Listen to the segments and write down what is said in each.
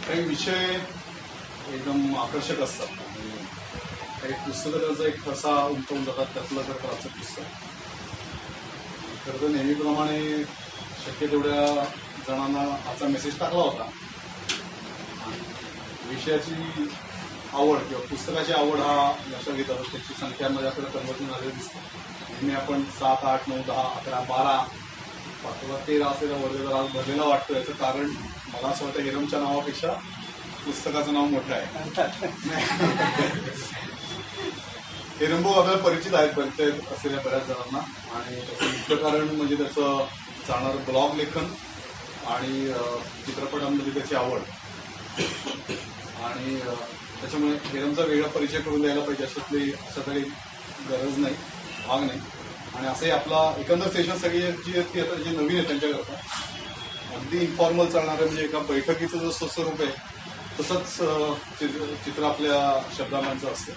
काही विषय एकदम आकर्षक असतात आणि काही पुस्तकं त्याचा एक ठसा उमटवून जातात. त्यातलं जर वाचत पुस्तक खरं तर नेहमीप्रमाणे शक्य तेवढ्या जणांना आजचा मेसेज टाकला होता. विषयाची आवड किंवा पुस्तकाची आवड हा लक्षात घेतात. त्याची संख्यामध्ये आपल्याला कन्वर्जन झालेलं दिसतं. नेहमी आपण 7, 8, 9, 10, 11, 12 किंवा 13 असलेला वर्ग जर आज भरलेला वाटतो. याचं कारण मला असं वाटतं हिरमच्या नावापेक्षा पुस्तकाचं नाव मोठं आहे. हिरमभाऊ आपल्याला परिचित असलेल्या बऱ्याच जणांना आणि त्याचं मुख्य कारण म्हणजे त्याचं जाणारं ब्लॉग लेखन आणि चित्रपटांमध्ये त्याची आवड आणि त्याच्यामुळे हिरमचा वेगळा परिचय करून द्यायला पाहिजे अशा तरी गरज नाही, भाग नाही. आणि असंही आपला एकंदर सेशन सगळी जी आहेत ती आता जे नवीन आहे त्यांच्याकरता अगदी इन्फॉर्मल चालणारं म्हणजे एका बैठकीचं जसं स्वरूप आहे तसंच चित्र आपल्या शब्दांचं असतं.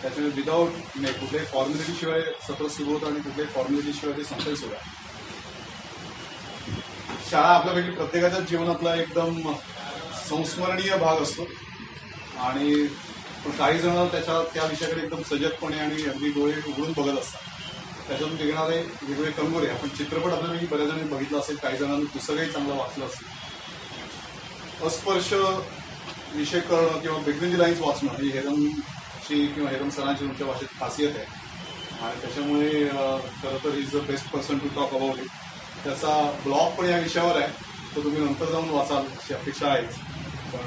त्याच्यामुळे विदाऊट नाही कुठल्याही फॉर्मॅलिटीशिवाय सत्र सुरू होतं आणि कुठल्याही फॉर्मॅलिटीशिवाय ते संपेल सुद्धा. शाळा आपल्यापैकी प्रत्येकाच्याच जीवनातला एकदम संस्मरणीय भाग असतो आणि काही जण त्या विषयाकडे एकदम सजगपणे आणि अगदी डोळे उघडून बघत असतात. त्याच्यातून निघणारे वेगवेगळे कंगोरे आपण चित्रपट आपल्याला बऱ्याच जणांनी बघितलं असेल, काही जणांनी पुस्तकही चांगलं वाचलं असेल. अस्पर्श विषय करणं किंवा बिटवीन दी लाईन्स वाचणं ही हेरमची किंवा हेरम सरांची तुमच्या भाषेत खासियत आहे आणि त्याच्यामुळे खरं तर is the best person to talk about it. त्याचा ब्लॉग पण या विषयावर आहे, तो तुम्ही नंतर जाऊन वाचाल अशी अपेक्षा आहेच. पण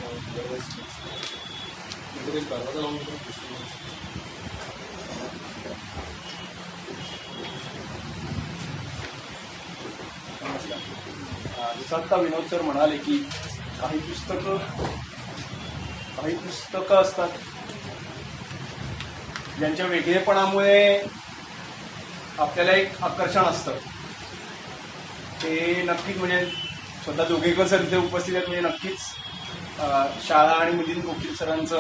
जसं आता विनोद सर म्हणाले की काही पुस्तकं असतात ज्यांच्या वेगळेपणामुळे आपल्याला एक आकर्षण असतं. ते नक्कीच म्हणजे स्वतः जोगेकर सर इथे उपस्थित आहेत म्हणजे नक्कीच शाळा आणि मिलिंद गोखील सरांचं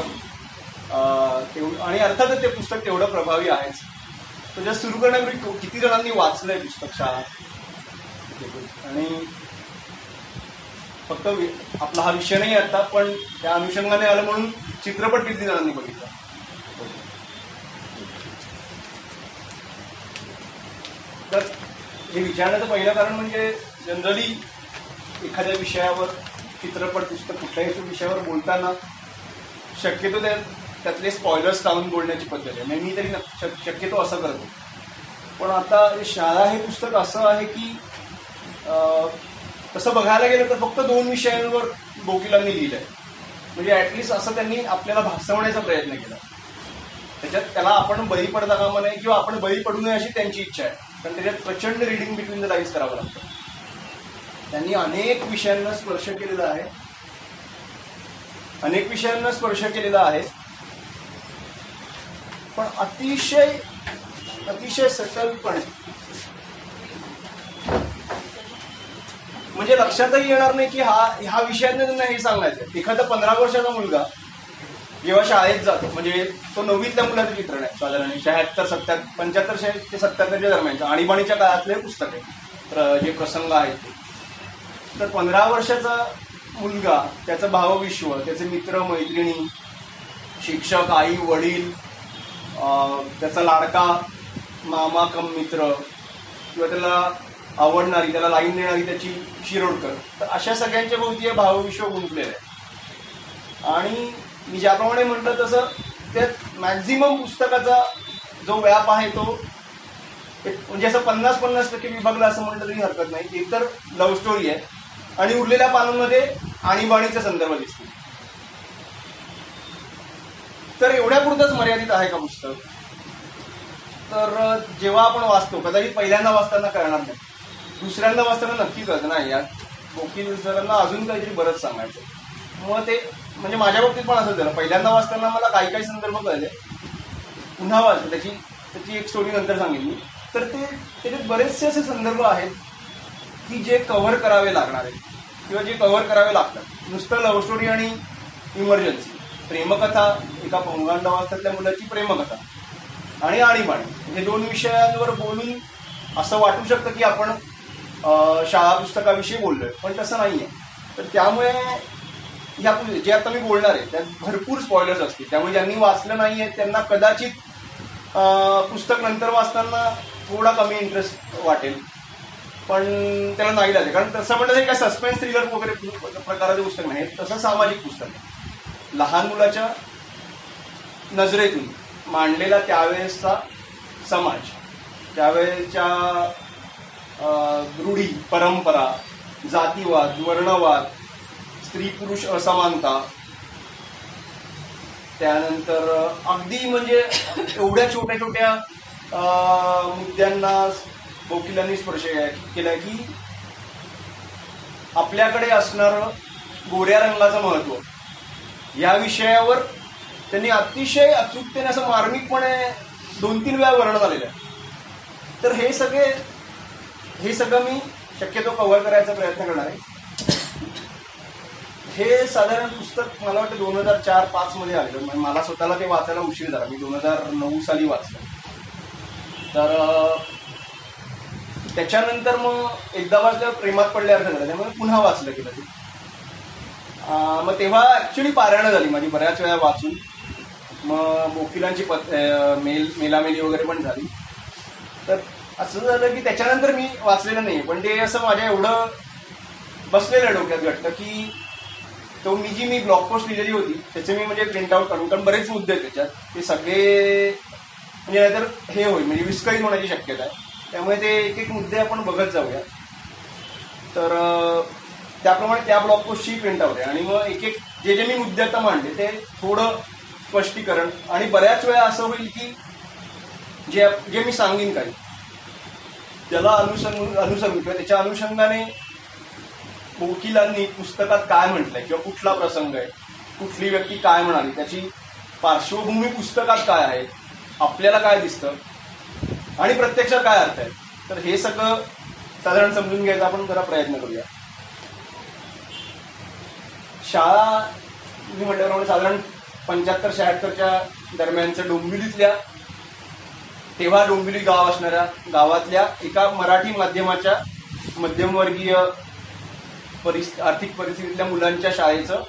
तेवढं आणि अर्थातच ते पुस्तक तेवढं प्रभावी आहेच. तर सुरू करण्यापूर्वी किती जणांनी वाचलंय पुस्तक शाळा आणि फक्त आपला हा विषय नाही आता पण त्या अनुषंगाने आलं म्हणून चित्रपट किती जणांनी बघितला. तर हे विचारण्याचं पहिलं कारण म्हणजे जनरली एखाद्या विषयावर चित्रपट पुस्तक कुठल्याही विषयावर बोलताना शक्यतो त्यातले स्पॉयलर्स टाळून बोलण्याची पद्धत आहे. मी तरी शक्यतो असं करतो. पण आता शाळा हे पुस्तक असं आहे की तसं बघायला गेलं तर फक्त 2 विषयांवर गोखिलांनी लिहिलं आहे. म्हणजे ॲटलिस्ट असं त्यांनी आपल्याला भासवण्याचा प्रयत्न केला. त्याला आपण बळी पडता कामा नये किंवा आपण बळी पडू नये अशी त्यांची इच्छा आहे. कारण त्याच्यात प्रचंड रिडिंग बिटवीन द लाईन्स करावं लागतं. त्यांनी अनेक विषयांना स्पर्श केलेला आहे पण अतिशय सटलपणे म्हणजे लक्षातही येणार नाही की ह्या विषयातनं त्यांना हे सांगायचं. एखादा 15 वर्षाचा मुलगा जेव्हा शाळेत जातो म्हणजे तो 9वीतल्या मुलाचं चित्रण आहे साधारण 75 ते 77 दरम्यानचं आणीबाणीच्या काळातले पुस्तक आहे जे प्रसंग आहेत ते. तर 15 वर्षाचा मुलगा त्याचं भावविश्व त्याचे मित्र मैत्रिणी शिक्षक आई वडील त्याचा लाडका मामा कम मित्र किंवा त्याला आवडणारी त्याला लाईन देणारी त्याची शिरोडकर तर अशा सगळ्यांच्या भोवती हे भावविश्व गुंतलेलं आहे. आणि मी ज्याप्रमाणे म्हटलं तसं त्यात मॅक्झिमम पुस्तकाचा जो व्याप आहे तो म्हणजे असं 50-50% विभागला असं म्हटलं तरी हरकत नाही. एकतर लव्ह स्टोरी आहे आणि उरलेल्या पानांमध्ये आणीबाणीचा संदर्भ दिसतो. तर एवढ्या पुरतंच मर्यादित आहे का पुस्तक. तर जेव्हा आपण वाचतो कदाचित पहिल्यांदा वाचताना कळणार नाही, दुसऱ्यांदा वाचताना नक्की कळतं नाही यार गोखील सरांना अजून काहीतरी बरंच सांगायचं. मग ते म्हणजे माझ्या बाबतीत पण असं झालं. पहिल्यांदा वाचताना मला काही संदर्भ कळले, पुन्हा वाचलं त्याची एक स्टोरी नंतर सांगितली. तर त्याच्यात बरेचसे असे संदर्भ आहेत की जे कव्हर करावे लागणार आहेत किंवा जे कव्हर करावे लागतात. नुसतं लव्ह स्टोरी आणि इमर्जन्सी प्रेमकथा एका पौगंडावस्थेतल्या मुलाची प्रेमकथा आणि आणीबाणी हे 2 विषयांवर बोलून असं वाटू शकतं की आपण शाळा पुस्तकाविषयी बोललोय, पण तसं नाहीये. तर त्यामुळे ह्या जे आता मी बोलणार आहे त्यात भरपूर स्पॉयलर्स असतील, त्यामुळे ज्यांनी वाचलं नाहीये त्यांना कदाचित पुस्तक नंतर वाचताना थोडा कमी इंटरेस्ट वाटेल, पण त्याला नाही लागेल. कारण तसं म्हणलं तरी काय सस्पेन्स थ्रिलर वगैरे प्रकाराचं पुस्तक नाही, तसं सामाजिक पुस्तक आहे. लहान मुलाच्या नजरेतून मांडलेला त्यावेळेसचा समाज, त्यावेळेच्या रूढी परंपरा, जातीवाद, वर्णवाद, स्त्री पुरुष असमानता, त्यानंतर अगदी म्हणजे एवढ्या छोट्या छोट्या मुद्द्यांना वकिलांनी स्पर्श केला की आपल्याकडे असणारं गोऱ्या रंगाचं महत्व या विषयावर त्यांनी अतिशय अचूकतेने असं मार्मिकपणे 2-3 वेळा वर्णन आलेलं आहे. तर हे सगळं मी शक्यतो कव्हर करायचा प्रयत्न करणार आहे. हे साधारण पुस्तक मला वाटतं 2004-05 मध्ये आलेलं, म्हणजे मला स्वतःला ते वाचायला उशीर झाला. मी 2009 साली वाचलं. तर त्याच्यानंतर मग एकदा वाचल्यावर प्रेमात पडल्यासारखं झालं, त्यामुळे पुन्हा वाचलं गेलं ते. मग तेव्हा ऍक्च्युली पारायणं झाली माझी बऱ्याच वेळा वाचून. मग वकिलांची मेलामेली वगैरे पण झाली. तर असं झालं की त्याच्यानंतर मी वाचलेलं नाही, पण ते असं माझ्या एवढं बसलेलं डोक्यात घट्ट की मी ब्लॉग पोस्ट लिहिलेली होती त्याचे मी म्हणजे प्रिंट आउट काढून, कारण बरेच मुद्दे आहेत त्याच्यात, ते सगळे म्हणजे नाहीतर हे होईल म्हणजे विस्कळीत होण्याची शक्यता आहे. त्यामुळे ते एक एक मुद्दे आपण बघत जाऊया. तर त्याप्रमाणे त्या ब्लॉग पोस्टची प्रिंट आउट आहे. आणि मग एक एक जे मी मुद्दे आता मांडले ते थोडं स्पष्टीकरण, आणि बऱ्याच वेळा असं होईल की जे मी सांगेन काही त्याला अनुसरून किंवा त्याच्या अनुषंगाने वकिलांनी पुस्तकात काय म्हटलंय किंवा कुठला प्रसंग आहे, कुठली व्यक्ती काय म्हणाली, त्याची पार्श्वभूमी पुस्तकात काय आहे, आपल्याला काय दिसतं आणि प्रत्यक्षात काय अर्थ आहे. तर हे सगळं साधारण समजून घ्यायचा आपण जरा प्रयत्न करूया. शाळा मी म्हटल्याप्रमाणे साधारण 75-76च्या दरम्यानचं डोंबिवलीतल्या, तेव्हा डोंबिवली गाव असणाऱ्या गावातल्या एका मराठी माध्यमाच्या मध्यमवर्गीय आर्थिक परिस्थितीतल्या मुलांच्या शाळेचं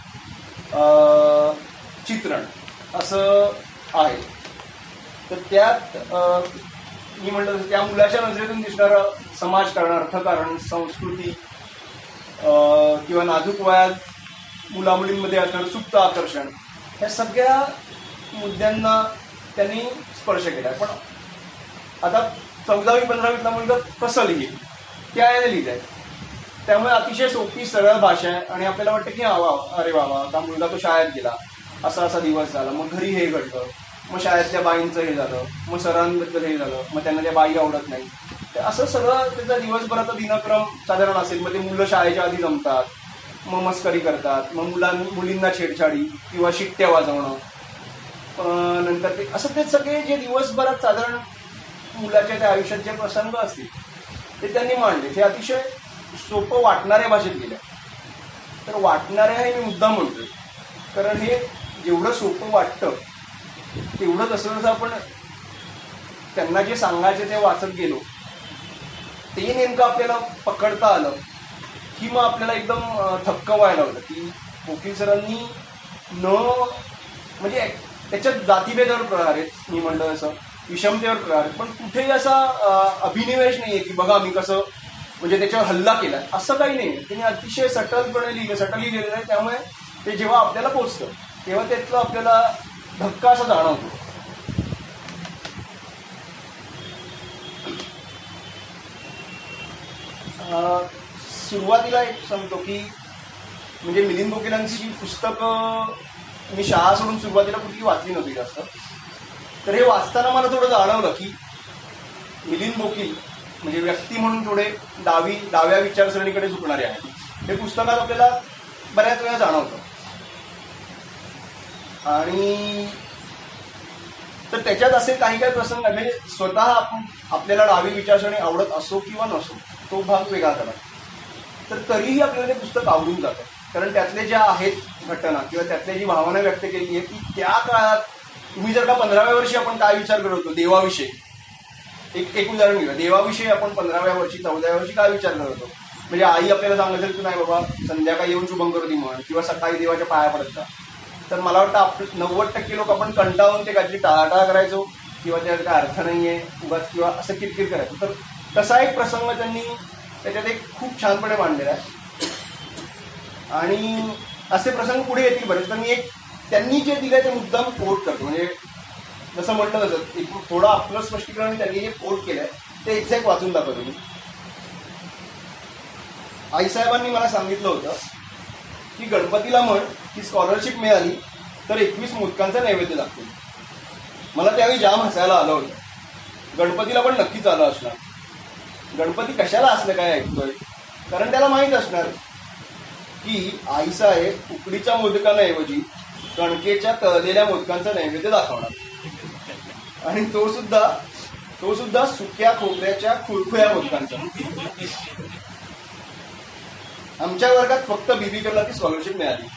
चित्रण असं आहे. तर त्यात मी म्हटलं त्या मुलाच्या नजरेतून दिसणारं समाजकारण, अर्थकारण, संस्कृती किंवा नाजूक वयात मुलामुलींमध्ये असणारं सुप्त आकर्षण, ह्या सगळ्या मुद्द्यांना त्यांनी स्पर्श केला. पण आता 14वी-15वीतला मुलगा कसं लिहिल त्याने लिहिलंय, त्यामुळे अतिशय सोपी सरळ भाषा आहे. आणि आपल्याला वाटतं की अरे वा आता मुलगा तो शाळेत गेला, असा दिवस झाला, मग घरी हे घडलं, मग शाळेतल्या बाईंचं हे झालं, मग सरांबद्दल हे झालं, मग त्यांना त्या बाई आवडत नाही. तर असं सगळं त्याचा दिवसभराचा दिनक्रम साधारण असेल. मग ते मुलं शाळेच्या आधी जमतात, मग मस्करी करतात, मग मुलींना छेडछाडी किंवा शिट्ट्या वाजवणं, नंतर ते असं ते सगळे जे दिवसभरात साधारण मुलाच्या त्या आयुष्यात जे प्रसंग असतील ते त्यांनी मांडले. ते अतिशय सोपं वाटणाऱ्या भाषेत गेल्या. तर वाटणाऱ्या हे मी मुद्दा म्हणतोय, कारण हे जेवढं सोपं वाटतं तेवढं जसं आपण त्यांना जे सांगायचे ते वाचत गेलो, ते नेमकं आपल्याला पकडता आलं की मग आपल्याला एकदम थक्क व्हायला होतं की वकील सरांनी म्हणजे त्याच्यात जातीभेदावर प्रहार आहेत, मी म्हणलं तसं विषमतेवर प्रहार आहेत, पण कुठेही असा अभिनिवेश नाही आहे की बघा मी कसं म्हणजे त्याच्यावर हल्ला केला, असं काही नाही. त्यांनी अतिशय सटलपणे लिहिलेलं आहे. त्यामुळे ते जेव्हा आपल्याला पोचतं तेव्हा त्यातलं आपल्याला धक्का असा जाणवतो. सुरुवातीला एक सांगतो की म्हणजे मिलिंद वकिलांची पुस्तकं मी शाळा सोडून सुरुवातीला कुठली वाचली नव्हती जास्त. तर हे वाचताना मला थोडं जाणवलं की मिलिंद वकील म्हणजे व्यक्ती म्हणून थोडे डाव्या विचारसरणीकडे झुकणारे आहेत. हे पुस्तकात आपल्याला बऱ्याच वेळा जाणवतं. आणि तर त्याच्यात असे काही प्रसंग म्हणजे स्वतः आपल्याला डावी विचारसरणी आवडत असो किंवा नसो, तो भाग वेगळा झाला, तर तरीही आपल्याला ते पुस्तक आवडून जातं. कारण त्यातले ज्या आहेत घटना किंवा त्यातली जी भावना व्यक्त केली आहे की त्या काळात तुम्ही जर का 15व्या वर्षी आपण काय विचार करत होतो देवाविषयी, एक उदाहरण घेऊया. देवाविषयी आपण 15व्या वर्षी 14व्या वर्षी काय विचार करत होतो? म्हणजे आई आपल्याला सांगत असेल की नाही बाबा संध्याकाळी येऊन शुभंकरोती म्हण किंवा सकाळी देवाच्या पाया पडत जा. तर मला वाटतं 90% लोक आपण कंटाळून ते काहीतरी टाळाटाळ करायचो किंवा त्यात काय अर्थ नाहीये उगाच किंवा असं किरकिर करायचो. तर तसा एक प्रसंग त्यांनी त्याच्यात एक खूप छानपणे मांडलेला आहे आणि असे प्रसंग पुढे येतील बरेच. तर मी एक त्यांनी जे दिलंय ते मुद्दाम कोट करतो. म्हणजे जसं म्हटलं तसं एक थोडं आपलं स्पष्टीकरण त्यांनी जे कोट केलंय ते एक्झॅक्ट वाचून दाखवतो मी. आईसाहेबांनी मला सांगितलं होतं की गणपतीला म्हण की स्कॉलरशिप मिळाली तर 21 मोदकांचा नैवेद्य दाखवतो. मला त्यावेळी जाम हसायला आलं होतं. गणपतीला पण नक्कीच आलं असणार. गणपती कशाला असलं काय ऐकतोय? कारण त्याला माहीत असणार की आईसाहेब उकडीच्या मोदकांऐवजी कणकेच्या तळलेल्या मोदकांचा नैवेद्य दाखवणार आणि तो सुद्धा सुक्या खोबऱ्याच्या खुळखुळ्या मोदकांचा. आमच्या वर्गात फक्त बीबीकडला ती स्कॉलरशिप मिळाली.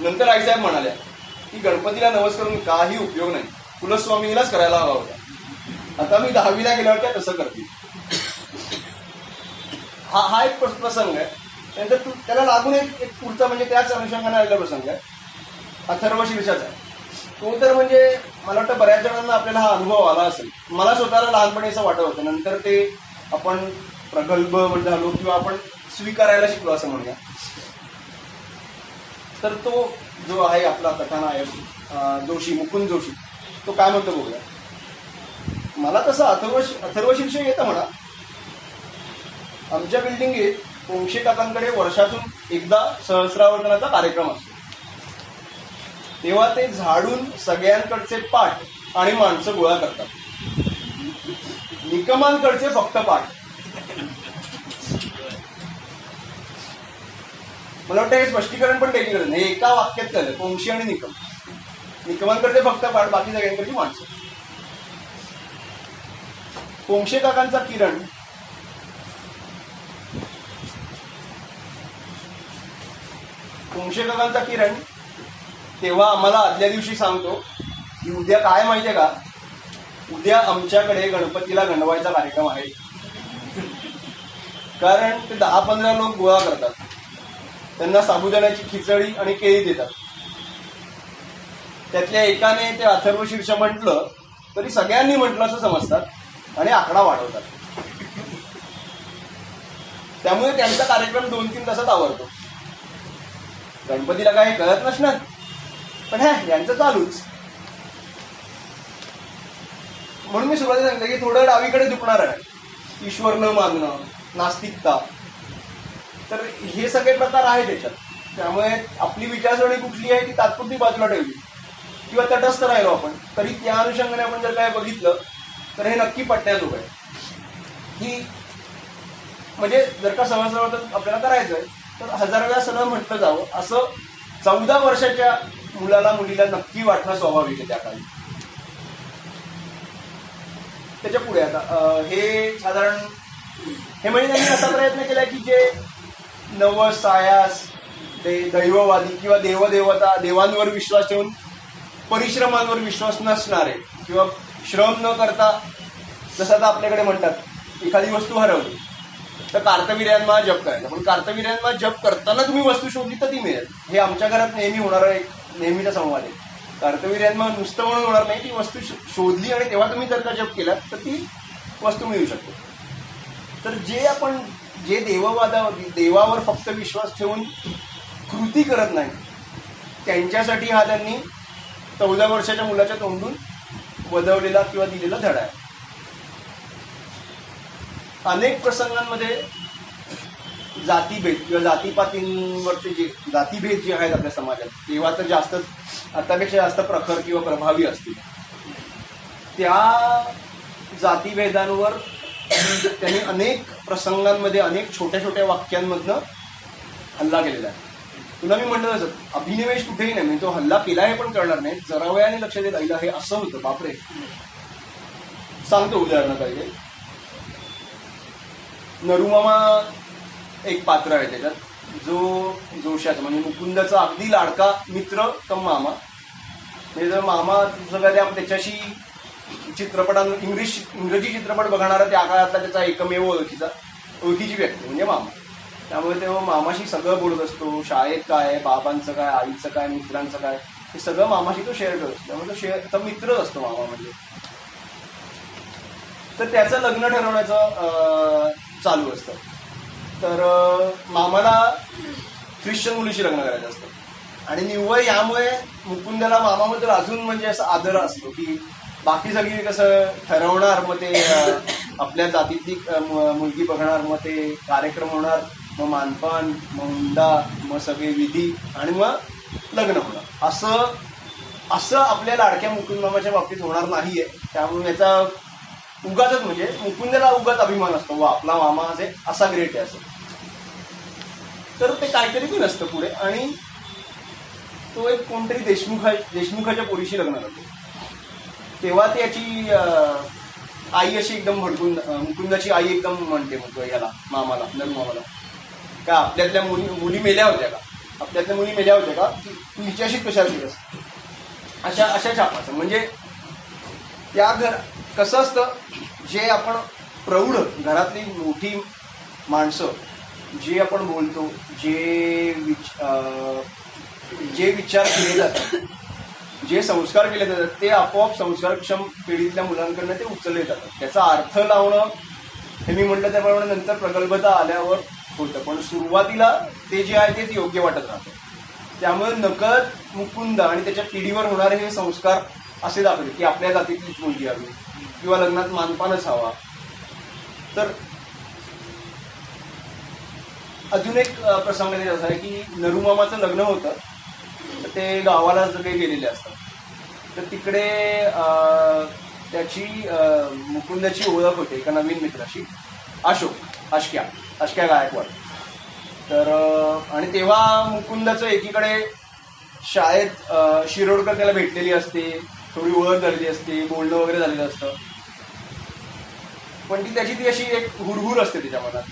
नंतर आईसाहेब म्हणाल्या की गणपतीला नवस करून काही उपयोग नाही, कुलस्वामीलाच करायला हवा होता. आता मी 10वीला गेल्यावर त्या तसं करते. हा एक प्रसंग आहे. नंतर त्याला लागून एक पुढचा म्हणजे त्याच अनुषंगाने आलेला प्रसंग आहे अथर्व शीर्षाचा. तो तर म्हणजे मला वाटतं बऱ्याच जणांना आपल्याला हा अनुभव आला असेल. मला स्वतःला लहानपणी असं वाटत होतं. नंतर ते आपण प्रगल्भ झालो किंवा आपण स्वीकारायला शिकलो असं म्हणूया. तर तो जो आहे आपला कथानायक जोशी, मुकुंद जोशी, तो काय म्हणतो बघूया. मला तसं अथर्व शीर्ष येतं म्हणा. आमच्या बिल्डिंगीत पोंक्षे काकांकडे वर्षातून एकदा सहस्रावर्तनाचा कार्यक्रम असतो. तेव्हा ते झाडून सगळ्यांकडचे पाठ आणि माणसं गोळा करतात. निकमांकडचे फक्त पाठ. मला वाटतं हे स्पष्टीकरण पण त्याची गरज नाही. एका वाक्यात केलं पोंक्षी आणि निकम. निकमांकडचे फक्त पाठ, बाकी सगळ्यांकडची माणसं. पोंक्षे काकांचा किरण तेव्हा आम्हाला आदल्या दिवशी सांगतो की उद्या काय माहितीये का, उद्या आमच्याकडे गणपतीला गणवायचा कार्यक्रम आहे. कारण ते 10-15 लोक गोळा करतात. त्यांना साबुदाण्याची खिचडी आणि केळी देतात. त्यातल्या एकाने ते अथर्व शीर्ष म्हटलं तरी सगळ्यांनी म्हटलं असं समजतात आणि आकडा वाढवतात. त्यामुळे त्यांचा कार्यक्रम 2-3 तासात आवरतो. गणपतीला काही कळत नसणार, पण यांचं चालूच. म्हणून मी सुरुवातीला सांगितलं की थोडं डावीकडे झुकणार आहे. ईश्वर न मानणं, नास्तिकता, तर हे सगळे प्रकार आहेत त्याच्यात. त्यामुळे आपली विचारसरणी कुठली आहे ती तात्पुरती बाजूला ठेवली किंवा तटस्थ राहिलो आपण तरी त्या अनुषंगाने आपण जर काय बघितलं तर हे नक्की पटण्याजोगं आहे की म्हणजे जर का सहस्रावर्तन आपल्याला करायचं आहे तर 1000 वेळा सगळं म्हटलं जावं असं 14 वर्षाच्या मुलीला नक्की वाटणं स्वाभाविक आहे त्या काळी. त्याच्या पुढे आता हे साधारण हे म्हणजे त्यांनी असा प्रयत्न केला की जे नवस सायास दैववादी किंवा देवांवर विश्वास ठेवून परिश्रमांवर विश्वास नसणारे किंवा श्रम न करता, जसं आता आपल्याकडे म्हणतात एखादी वस्तू हरवली तर कार्तवीर्यांना जप करायचा, पण कार्तवीर्यांना जप करताना तुम्ही वस्तू शोधली तर ती मिळेल. हे आमच्या घरात नेहमी होणारा एक नेहमीचा संवाद आहे. कार्तवीर्यांना नुसतं म्हणून होणार नाही, ती वस्तू शोधली आणि तेव्हा तुम्ही जर का जप केलात तर ती वस्तू मिळू शकते. तर जे देवावर फक्त विश्वास ठेवून कृती करत नाही त्यांच्यासाठी हा त्यांनी 14 वर्षाच्या मुलाच्या तोंडून वदवलेला किंवा दिलेला धडा आहे. अनेक प्रसंगांमध्ये जातीभेद किंवा जातीपातींवरचे जे जातीभेद जे आहेत आपल्या समाजात तेव्हा तर आतापेक्षा जास्त प्रखर किंवा प्रभावी असतील. त्या जातीभेदांवर त्यांनी अनेक प्रसंगांमध्ये अनेक छोट्या छोट्या वाक्यांमधनं हल्ला केलेला आहे. तुला मी म्हणलं तसं अभिनिवेश कुठेही नाही, म्हणजे तो हल्ला केला हे पण करणार नाही. जरा वेळाने लक्ष देत आईला हे असं होतं बापरे. सांगतो उदाहरण काही. नरुमामा एक पात्र आहे त्याच्यात, जो जोशाचा म्हणजे मुकुंदाचा अगदी लाडका मित्र कम मामा. म्हणजे जर मामा सगळ्या त्याच्याशी इंग्रजी चित्रपट बघणारा त्या काळातला त्याचा एकमेव ओळखीची व्यक्ती म्हणजे मामा. त्यामुळे तेव्हा मामाशी सगळं बोलत असतो. शाळेत काय, बाबांचं काय, आईचं काय, मित्रांचं काय, हे सगळं मामाशी तो शेअर करत असतो. त्यामुळे तो मित्रच असतो मामा म्हणजे. तर त्याचं लग्न ठरवण्याचं चालू असतं. तर मामाला ख्रिश्चन मुलीशी लग्न करायचं असतं आणि निव्वळ यामुळे मुकुंदला मामाबद्दल अजून म्हणजे असा आदर असतो की बाकी सगळी कसं ठरवणार, मग ते आपल्या जातीतली मुलगी बघणार, मग ते कार्यक्रम होणार, मग मानपान, मग हुंडा, मग सगळे विधी आणि मग लग्न होणार. असं आपल्या लाडक्या मुकुंद मामाच्या बाबतीत होणार नाहीये. त्यामुळे याचा उगाच म्हणजे मुकुंदला उगाच अभिमान असतो, वा आपला मामा असा ग्रेट आहे असं. तर ते काहीतरी बी नसतं पुढे आणि तो एक कोणतरी देशमुखाच्या पोरीशी लग्न करतो. तेव्हा त्याची आई अशी एकदम भडकून, मुकुंदाची आई एकदम म्हणते मग याला मामाला, मामाला, का आपल्यातल्या मुली मेल्या होत्या का, आपल्यातल्या मुली मेल्या होत्या का, तू हिच्याशी कशाला केलंस, अशा छापाचं. म्हणजे त्या कसं असतं, जे आपण प्रौढ घरातली मोठी माणसं जे आपण बोलतो, जे विचार केले जातात, जे संस्कार केले जातात, ते आपोआप संस्कारक्षम पिढीतल्या मुलांकडनं ते उचलले जातात. त्याचा अर्थ लावणं हे मी म्हटलं त्याप्रमाणे नंतर प्रगल्भता आल्यावर होतं, पण सुरुवातीला ते जे आहे तेच योग्य वाटत राहतं. त्यामुळे नकळत मुकुंद आणि त्याच्या पिढीवर होणारे हे संस्कार असे दाखवले की आपल्या जातीतलीच मुलगी हवी किंवा लग्नात मानपानच हवा. तर अजून एक प्रसंग असा आहे की नरुमामाचं लग्न होतं, तर ते गावाला सगळे गेलेले असतात. तर तिकडे त्याची मुकुंदाची ओळख होते एका नवीन मित्राशी, अशक्या गायकवाड. तर आणि तेव्हा मुकुंदाचं एकीकडे शाळेत शिरोडकर त्याला भेटलेली असते, थोडी ओळख झालेली असते, बोलणं वगैरे झालेलं असतं, पण ती अशी एक हुरहुर असते त्याच्या मनात.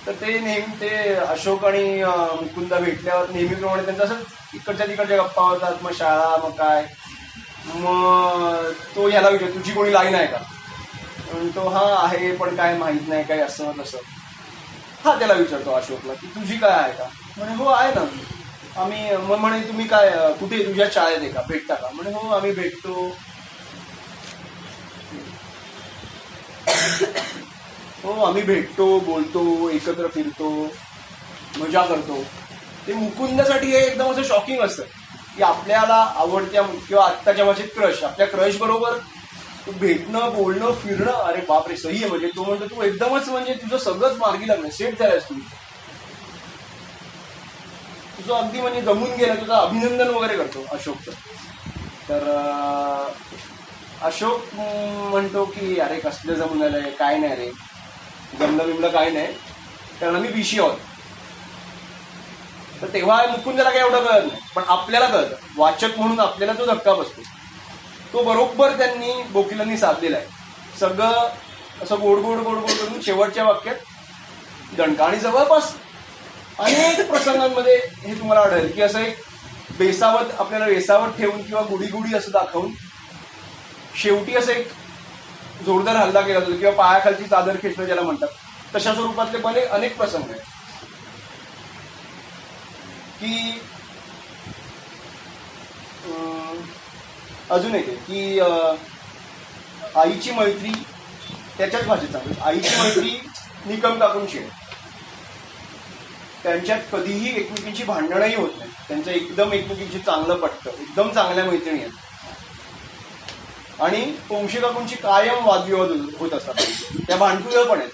तर ते नेहमी ते अशोक आणि मुकुंदा भेटल्यावर नेहमीप्रमाणे त्यांचं असं इकडच्या तिकडच्या गप्पा होतात. मग शाळा, मग काय, मग तो ह्याला विचार तुझी कोणी लाईन आहे का, तो हा आहे पण काय माहीत नाही काय असं तसं. हा त्याला विचारतो अशोकला की तुझी काय आहे का, म्हणे हो आहे ना आम्ही. मग म्हणे तुम्ही काय कुठे तुझ्या शाळेत आहे का, भेटता का, म्हणे हो आम्ही भेटतो, हो आम्ही भेटतो, बोलतो, एकत्र फिरतो, मजा करतो. ते मुकुंदासाठी हे एकदम असं शॉकिंग असतं की आपल्याला आवडत्या किंवा आत्ताच्या भाषेत क्रश, आपल्या क्रश बरोबर भेटणं, बोलणं, फिरणं, अरे बापरे सही आहे. म्हणजे तो म्हणतो तू एकदमच म्हणजे तुझं सगळंच मार्गी लागलं, सेट झालंस तू, तुझं अगदी म्हणजे जमून गेलं, तुझं अभिनंदन वगैरे करतो अशोकचं. तर अशोक म्हणतो की अरे कसलं जमून आलंय, काय नाही रे, जमलं बिमलं काय नाही, कारण आम्ही बीशी आहोत. तर तेव्हा मुकुंदला काही एवढं कळत नाही, पण आपल्याला कळतं, वाचक म्हणून आपल्याला तो धक्का बसतो. तो बरोबर त्यांनी बोकिलांनी साधलेला आहे. सगळं असं गोड गोड गोड गोड करून शेवटच्या वाक्यात दणका. आणि जवळपास अनेक प्रसंगांमध्ये हे तुम्हाला आढळेल की असं एक आपल्याला वेसावत ठेवून किंवा गुडी गुडी असं दाखवून शेवटी असं एक जोरदार हल्ला केला जातो किंवा पायाखालची चादर खेचणं ज्याला म्हणतात, तशा स्वरूपातले अनेक प्रसंग आहेत की अजून एक आहे की आईची मैत्री, त्याच्याच भाषेत सांगतो, आईची मैत्री निकम काकूंची आहे. त्यांच्यात कधीही एकमेकींची भांडणही होत नाही, त्यांचं एकदम एकमेकींची चांगलं पटतं, एकदम चांगल्या मैत्रिणी आहेत. आणि पोंक्षे काकूंची कायम वादविवाद होत असतात, त्या भांडकुळ पण आहेत.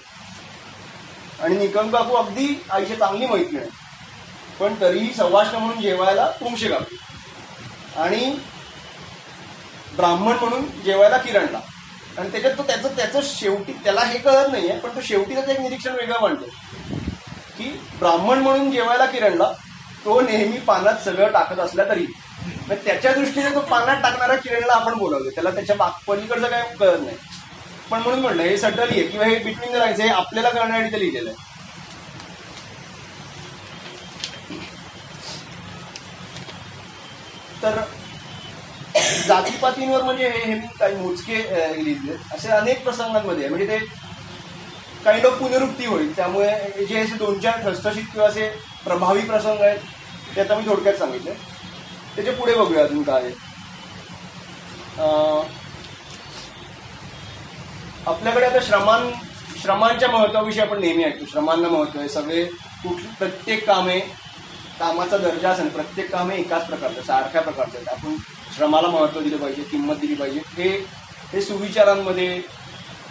आणि निकम काकू अगदी आईची चांगली मैत्रीण आहे, पण तरीही सवाष्ण म्हणून जेवायला पोंक्षे काकू आणि ब्राह्मण म्हणून जेवायला किरणला. आणि त्याच्यात तो त्याचं शेवटी त्याला हे कळत नाहीये, पण तो शेवटी त्याचं एक निरीक्षण वेगळं मांडतो की ब्राह्मण म्हणून जेवायला किरणला तो नेहमी पानात सगळं टाकत असला तरी त्याच्या दृष्टीने तो पानात टाकणारा किरणला आपण बोलावतो, त्याला त्याच्या पलीकडचं काय कळत नाही. पण म्हणून म्हणलं हे सटल आहे किंवा हे बिटवीन द लाईन्स, हे आपल्याला करण्यासाठी ते लिहिलेलं आहे. तर जातीपातींवर म्हणजे हे मी काही मोजके लिहिले असे अनेक प्रसंगांमध्ये आहे. म्हणजे ते काही लोक पुनरुक्ती होईल, त्यामुळे जे असे 2-4 ठसठशीत किंवा असे प्रभावी प्रसंग आहेत ते आता मी थोडक्यात सांगितले. त्याच्या पुढे बघूया अजून काय आहे. आपल्याकडे आता श्रमांच्या महत्वाविषयी आपण नेहमी ऐकतो. श्रमांना महत्व आहे. सगळे प्रत्येक कामाचा दर्जा असेल, प्रत्येक कामे एकाच प्रकारचं, सारख्या प्रकारचं आहे. आपण श्रमाला महत्व दिलं पाहिजे, किंमत दिली पाहिजे. हे सुविचारांमध्ये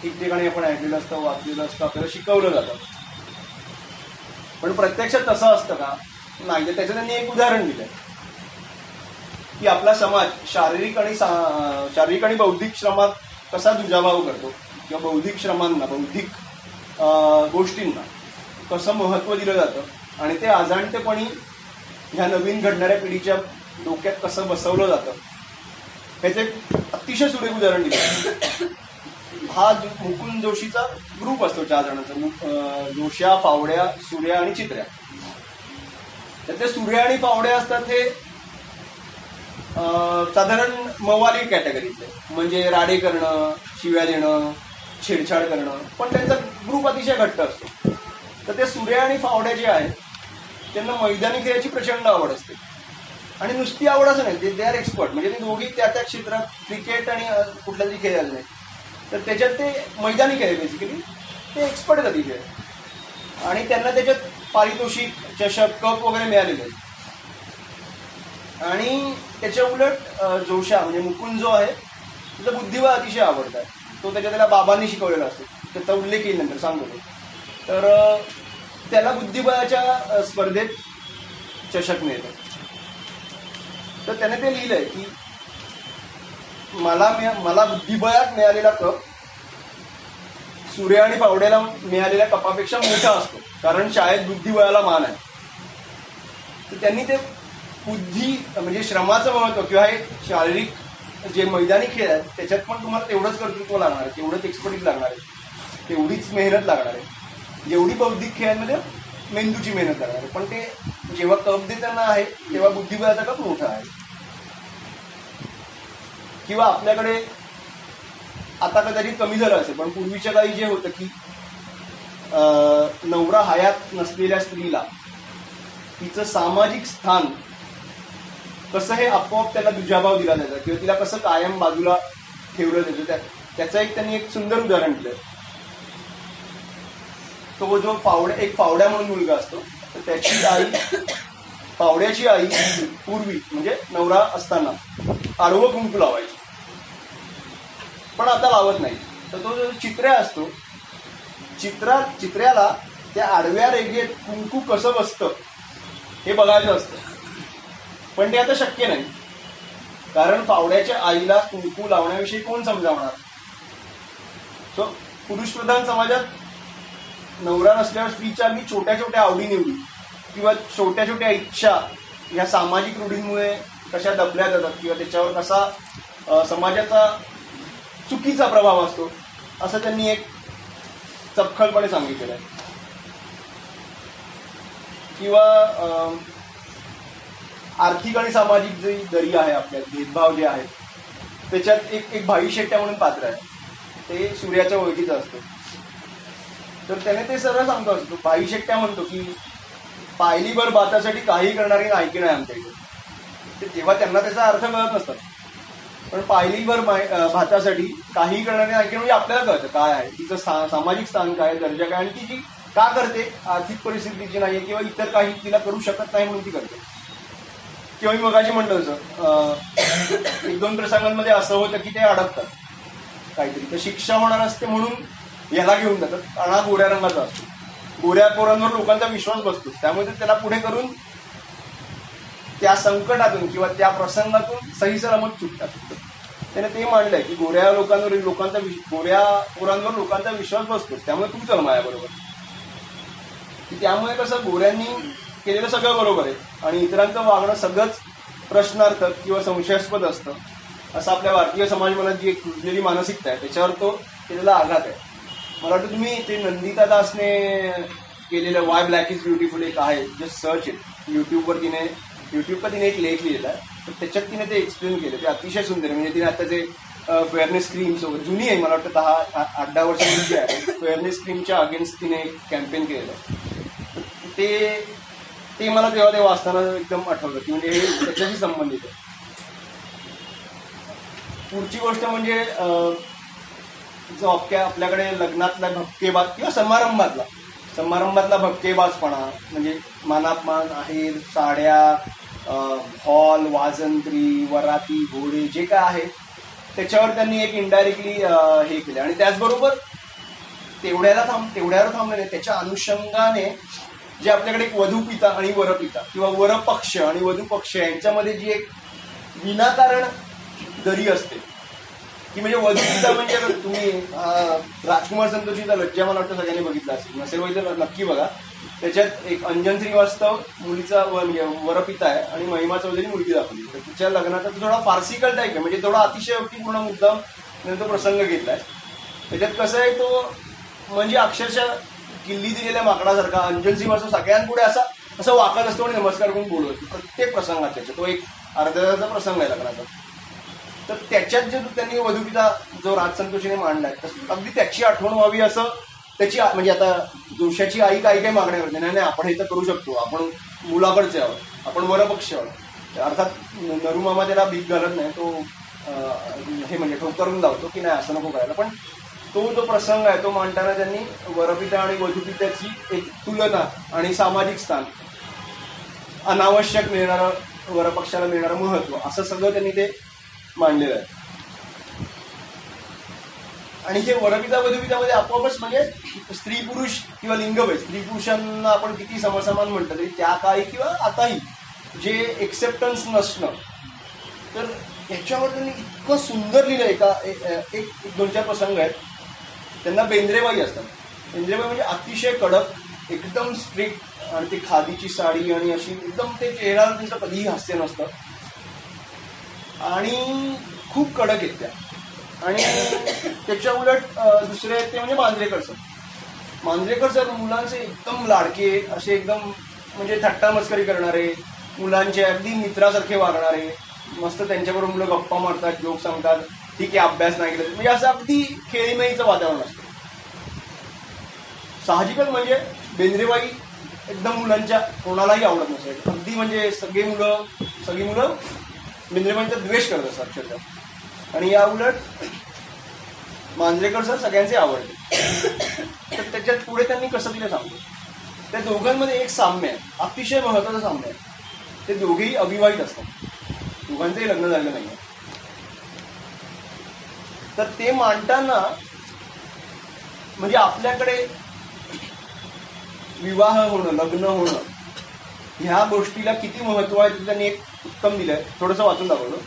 ठिकठिकाणी आपण ऐकलेलं असतं, वाचलेलं असतं, आपल्याला शिकवलं जातं. पण प्रत्यक्षात तसं असतं का? नाही. तर त्याचं त्यांनी एक उदाहरण दिलंय की आपला समाज शारीरिक आणि बौद्धिक श्रमात कसा दुजाभाव करतो, किंवा बौद्धिक श्रमांना, बौद्धिक गोष्टींना कसं महत्त्व दिलं जातं आणि ते अजाणतेपणी ह्या नवीन घडणाऱ्या पिढीच्या डोक्यात कसं बसवलं जातं, ह्याचं एक अतिशय सुरेख उदाहरण दिलं. हा मुकुंद जोशीचा ग्रुप असतो 4 जणांचा. जोश्या, फावड्या, सूर्या आणि चित्र्या. तर ते सूर्या आणि फावड्या असतात हे साधारण मवाली कॅटेगरीतले, म्हणजे राडे करणं, शिव्या देणं, छेडछाड करणं, पण त्यांचा ग्रुप अतिशय घट्ट असतो. तर ते सूर्या आणि फावड्या जे आहेत त्यांना मैदानी खेळाची प्रचंड आवड असते. आणि नुसती आवड असं नाही, दे आर एक्सपर्ट. म्हणजे ते दोघी त्या क्षेत्रात, क्रिकेट आणि कुठला तरी खेळ आले नाही, तर त्याच्यात ते मैदानी खेळ बेसिकली ते एक्सपर्ट आहेत अतिशय. आणि त्यांना त्याच्यात पारितोषिक, चषक, कप वगैरे मिळालेले आहेत. आणि त्याच्या उलट जोशा म्हणजे मुकुंद जो आहे त्याचा बुद्धिबळ अतिशय आवडत आहे. तो त्याला बाबांनी शिकवलेला असतो, त्याचा उल्लेख येईल नंतर सांगतो. तर त्याला बुद्धिबळाच्या स्पर्धेत चषक मिळतं. तर त्याने ते लिहिलंय की मला बुद्धिबळात मिळालेला कप सूर्य आणि फावड्याला मिळालेल्या कपापेक्षा मोठा असतो, कारण शाळेत बुद्धिबळाला मान आहे. तर त्यांनी ते बुद्धी म्हणजे श्रमाचं महत्व किंवा हे शारीरिक जे मैदानी खेळ आहेत त्याच्यात पण तुम्हाला तेवढंच कर्तृत्व लागणार आहे, तेवढंच एक्सपर्टीज लागणार आहे, तेवढीच मेहनत लागणार आहे जेवढी बौद्धिक खेळांमध्ये मेंदूची मेहनत लागणार आहे. पण ते जेव्हा कप देताना आहे तेव्हा बुद्धिबळाचा कप मोठा आहे. किंवा आपल्याकडे आता कदाचित कमी झालं असेल, पण पूर्वीच्या काळी जे होतं की नवरा हयात नसलेल्या स्त्रीला तिचं सामाजिक स्थान कसं हे आपोआप त्याला दुजाभाव दिला जायचा, किंवा तिला कसं कायम बाजूला ठेवलं जायचं, त्याचं त्यांनी एक सुंदर उदाहरण दिलं. तो जो फावड्या म्हणून मुलगा असतो, तर त्याची आई, फावड्याची आई पूर्वी म्हणजे नवरा असताना आडवं कुंकू लावायची, पण आता लावत नाही. तर तो जो चित्र्या असतो, चित्र्याला त्या आडव्या रेघेत कुंकू कसं बसतं हे बघायचं असतं. पण ते आता शक्य नाही, कारण फावड्याच्या आईला कुंकू लावण्याविषयी कोण समजावणार. सो पुरुषप्रधान समाजात नवरा नसल्यावर स्त्रीच्या अगदी छोट्या छोट्या आवडीनिवडी किंवा छोट्या छोट्या इच्छा ह्या सामाजिक रूढींमुळे कशा दबल्या जातात, किंवा त्याच्यावर कसा समाजाचा चुकीचा प्रभाव असतो, असं त्यांनी एक चपखलपणे सांगितलेलं आहे. किंवा आर्थिक आणि सामाजिक जी दरी आहे, आपल्या भेदभाव जे आहेत, त्याच्यात एक भाई शेट्ट्या म्हणून पात्र आहे, ते सूर्याच्या ओळखीचं असतं. तर त्याने ते सरळ सांगतो असतो, भाई शेट्ट्या म्हणतो की पायलीभर भातासाठी काही करणारी नायकी नाही आमच्या इथे. ते तेव्हा त्यांना त्याचा अर्थ कळत नसतात, पण पायलीभर भातासाठी काही करणारी नायकी म्हणजे आपल्याला कळतं काय आहे तिचं सामाजिक स्थान काय, दर्जा काय, आणि ती जी का करते, आर्थिक परिस्थितीची नाही किंवा इतर काही तिला करू शकत नाही म्हणून ती करते. किंवा मी मगाशी म्हटलं तसं 1-2 प्रसंगांमध्ये असं होतं की ते अडकतात काहीतरी, तर शिक्षा होणार असते म्हणून याला घेऊन जातात. कारण हा गोऱ्या रंगाचा असतो, गोऱ्या पोरांवर लोकांचा विश्वास बसतो, त्यामुळे त्याला पुढे करून त्या संकटातून किंवा त्या प्रसंगातून सही सलामत सुटतात. त्याने ते मांडलंय की गोऱ्या पोरांवर लोकांचा विश्वास बसतो, त्यामुळे तू चल माझ्याबरोबर. त्यामुळे कसं गोऱ्यांनी केलेलं सगळं बरोबर आहे आणि इतरांचं वागणं सगळंच प्रश्नार्थक किंवा संशयास्पद असतं, असं आपल्या भारतीय समाज मनात जी एक रुजलेली मानसिकता आहे त्याच्यावर तो केलेला आघात आहे. मला वाटतं तुम्ही ते नंदिता दासने केलेलं वाय ब्लॅक इज ब्युटिफुल एक आहे, जस्ट सर्च इट, यूट्यूबवर तिने युट्यूबवर तिने एक लेख लिहिलेला आहे, तर त्याच्यात तिने ते एक्सप्लेन केलं. ते अतिशय सुंदर. म्हणजे तिने आता जे फेअरनेस क्रीम्स वगैरे जुनी आहे, मला वाटतं 8-10 वर्षांची आहे, फेअरनेस क्रीमच्या अगेन्स्ट तिने कॅम्पेन केलेलं आहे. ते मला तेव्हा ते वाचताना एकदम आठवलं की म्हणजे हे त्याच्याशी संबंधित आहे. पुढची गोष्ट म्हणजे जो आपल्याकडे लग्नातला भपकेबाज किंवा समारंभातला भपकेबाजपणा, म्हणजे मानापमान आहे, साड्या, हॉल, वाजंत्री, वराती, घोडे जे काय आहे त्याच्यावर त्यांनी एक इनडायरेक्टली हे केलं. आणि त्याचबरोबर तेवढ्यावर थांबले नाही, त्याच्या अनुषंगाने जे आपल्याकडे एक वधूपिता आणि वरपिता किंवा वरपक्ष आणि वधूपक्ष यांच्यामध्ये जी एक विनाकारण दरी असते की म्हणजे वधूपिता म्हणजे तुम्ही राजकुमार संतोषीचा लज्जा मला वाटतं सगळ्यांनी बघितला असेल, नसेल वैद्य नक्की बघा. त्याच्यात एक अंजन श्रीवास्तव मुलीचा म्हणजे वरपिता आहे आणि महिमा चौधरी मुलगी दाखवली. तर तिच्या लग्नाचा थोडा फार्सिकल टाईप आहे, म्हणजे थोडा अतिशयोक्तीपूर्ण मुद्दाम तो प्रसंग घेतलाय. त्याच्यात कसं आहे, तो म्हणजे अक्षरशः किल्ली दिलेल्या माकडासारखा अंजन श्रीवास्तव सगळ्यांपुढे असं वाकत असतो आणि नमस्कार करून बोलत प्रत्येक प्रसंगात. त्याच्या तो एक अर्ध्या तासाचा प्रसंग आहे लग्नाचा. तर त्याच्यात जे त्यांनी वधूपिता जो राज संतोषीने मांडलाय अगदी त्याची आठवण व्हावी असं त्याची, म्हणजे आता जोशाची आई काही मागण्या करते, नाही आपण हे तर करू शकतो, आपण मुलाकडचे आहोत, आपण वरपक्ष आहोत. अर्थात नरूमामा त्याला भीक घालत नाही, तो हे म्हणजे ठोकरून लावतो की नाही असं नको करायला. पण तो जो प्रसंग आहे तो मांडताना त्यांनी वरपिता आणि वधूपित्याची एक तुलना आणि सामाजिक स्थान, अनावश्यक मिळणारं वरपक्षाला मिळणारं महत्व, असं सगळं त्यांनी ते मांडलेलं आहे. आणि हे वरपिता वधूपितामध्ये आपोआपच म्हणजे स्त्री पुरुष किंवा लिंगभेद, स्त्री पुरुषांना आपण किती समसमान म्हटलं तरी त्या काळी किंवा आताही जे एक्सेप्टन्स नसणं, तर ह्याच्यावर त्यांनी इतकं सुंदर लिहिलं. एक 2-4 प्रसंग आहेत. त्यांना बेंद्रेबाई असतात. बेंद्रेबाई म्हणजे अतिशय कडक, एकदम स्ट्रिक्ट, आणि ती खादीची साडी आणि अशी एकदम ते चेहरा त्यांचं कधीही हास्य नसतं आणि खूप कडक आहेत त्या. आणि त्याच्या उलट दुसरे आहेत ते म्हणजे मांजरेकर सर मुलांचे एकदम लाडके, असे एकदम म्हणजे थट्टा मस्करी करणारे, मुलांचे अगदी मित्रासारखे वागणारे, मस्त त्यांच्याबरोबर मुलं गप्पा मारतात, जोक सांगतात, ठीक आहे अभ्यास नाही केला, म्हणजे असं अगदी खेळीमेळीचं वातावरण असतं. साहजिकच म्हणजे बेंद्रेबाई एकदम मुलांच्या कोणालाही आवडत नसेल, अगदी म्हणजे सगळी मुलं बेंद्रेबाईंचा द्वेष करत असतात अक्षरशः. आणि या उलट मांजरेकर सर सगळ्यांचे आवडते. तर त्याच्यात पुढे त्यांनी कसं दिलं सांगतो. त्या दोघांमध्ये एक साम्य आहे, अतिशय महत्वाचं साम्य आहे. ते दोघेही अविवाहित असतात, दोघांचंही लग्न झालं नाही. तर ते मांडताना म्हणजे आपल्याकडे विवाह होणं, लग्न होणं, ह्या गोष्टीला किती महत्व आहे ते त्यांनी एक उत्तम दिलंय. थोडंसं वाचून दाखवलं.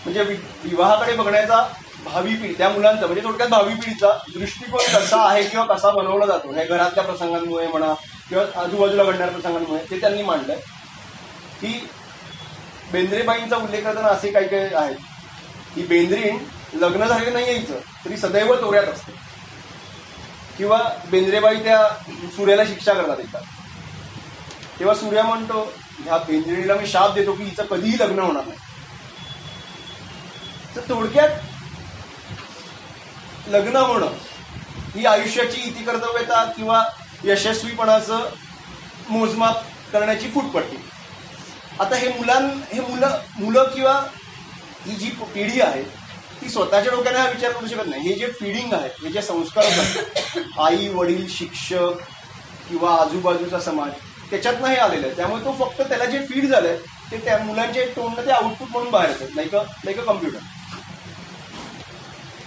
म्हणजे विवाहाकडे बघण्याचा भावी पिढी, त्या मुलांचा म्हणजे थोडक्यात भावी पिढीचा दृष्टिकोन कसा आहे किंवा कसा बनवला जातो हे घरातल्या प्रसंगांमुळे म्हणा किंवा आजूबाजूला घडणाऱ्या प्रसंगांमुळे, ते त्यांनी मांडलंय. की बेंद्रेबाईंचा उल्लेख करताना असे काही काही आहेत की बेंद्रीण लग्न झालेलं नाही यायचं तरी सदैव तोऱ्यात असते, किंवा बेंद्रेबाई त्या सूर्याला शिक्षा करतात एकदा, तेव्हा सूर्या म्हणतो ह्या बेंद्रिणीला मी शाप देतो की हिचं कधीही लग्न होणार नाही. तर थोडक्यात लग्न होणं ही आयुष्याची इतिकर्तव्यता किंवा यशस्वीपणाचं मोजमाप करण्याची फुटपट्टी. आता हे मुलं किंवा ही जी पिढी आहे ती स्वतःच्या डोक्याने हा विचार करू शकत नाही. हे जे फीडिंग आहे, हे जे संस्कार होतात, आई वडील शिक्षक किंवा आजूबाजूचा समाज, त्याच्यातनं हे आलेलं आहे. त्यामुळे तो फक्त त्याला जे फीड झालंय ते त्या मुलांच्या तोंडनं ते आउटपुट म्हणून बाहेर येतात, लाईक अ कम्प्युटर.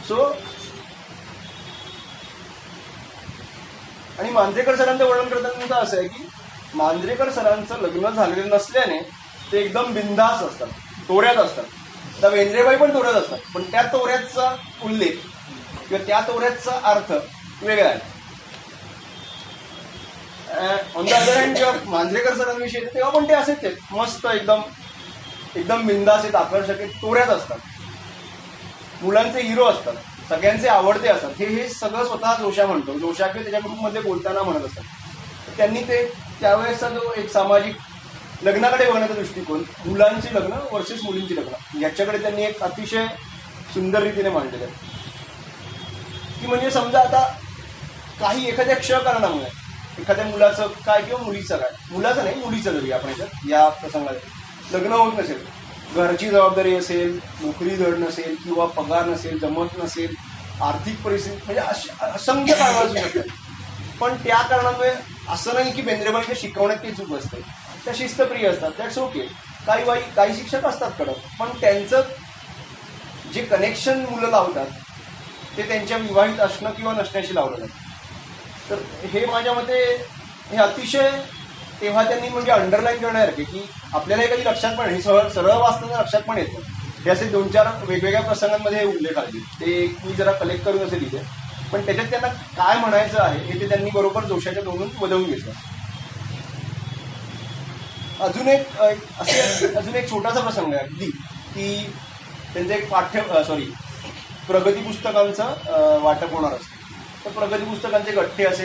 सो आणि मांजरेकर सरांचं वर्णन करताना असं आहे की मांजरेकर सरांचं लग्न झालेलं नसल्याने ते एकदम बिंदास असतात, तोऱ्यात असतात. तर बेंद्रेबाई पण तोऱ्यात असतात, पण त्या तोऱ्याचा उल्लेख किंवा त्या तोऱ्याचा अर्थ वेगळा आहे. ऑन द अदर हँड जेव्हा मांजरेकर सरांविषयी तेव्हा पण ते असेच आहेत, मस्त एकदम बिंदास आहेत, आकर्षक आहेत, तोऱ्यात असतात, मुलांचे हिरो असतात, सगळ्यांचे आवडते असतात. हे सगळं स्वतः जोशा म्हणतो. जोशा किंवा त्याच्या ग्रुपमध्ये बोलताना म्हणत असतात. त्यांनी ते त्यावेळेसचा जो एक सामाजिक लग्नाकडे बघण्याचा दृष्टिकोन, मुलांची लग्न वर्सेस मुलींची लग्न, याच्याकडे त्यांनी एक अतिशय सुंदर रीतीने मांडलेलं आहे. की म्हणजे समजा आता काही एखाद्या क्षकारणामुळे एखाद्या मुलाचं काय किंवा मुलीचं काय, मुलाचं नाही मुलीचं जरी आपण या प्रसंगात लग्न होत नसेल, घरची जबाबदारी असेल, नोकरी धड नसेल किंवा पगार नसेल, जमत नसेल, आर्थिक परिस्थिती, म्हणजे असंख्य कारणं असू शकतात. पण त्या कारणामुळे असं नाही की बेंद्रेबाईच्या शिकवण्यात काही चूक असते, त्या शिस्तप्रिय असतात, दॅट्स ओके. काही शिक्षक असतात कडक, पण त्यांचं जे कनेक्शन मुलं लावतात ते त्यांच्या विवाहित असणं किंवा नसण्याशी लावलं जातं. तर हे माझ्या मते हे अतिशय तेव्हा त्यांनी म्हणजे अंडरलाईन करण्यासारखे की आपल्याला हे काही लक्षात पण हे सरळ वाचताना लक्षात पण येतं. हे असे 2-4 वेगवेगळ्या प्रसंगांमध्ये हे उल्लेख आले, ते मी जरा कलेक्ट करून असे लिहिले, पण त्याच्यात त्यांना काय म्हणायचं आहे हे ते त्यांनी बरोबर जोशाच्या तोंडून वदवून घेतलं. अजून एक छोटासा प्रसंग आहे अगदी, की त्यांचं एक प्रगती पुस्तकांचं वाटप होणार असतं. तर प्रगती पुस्तकांचे गठ्ठे असे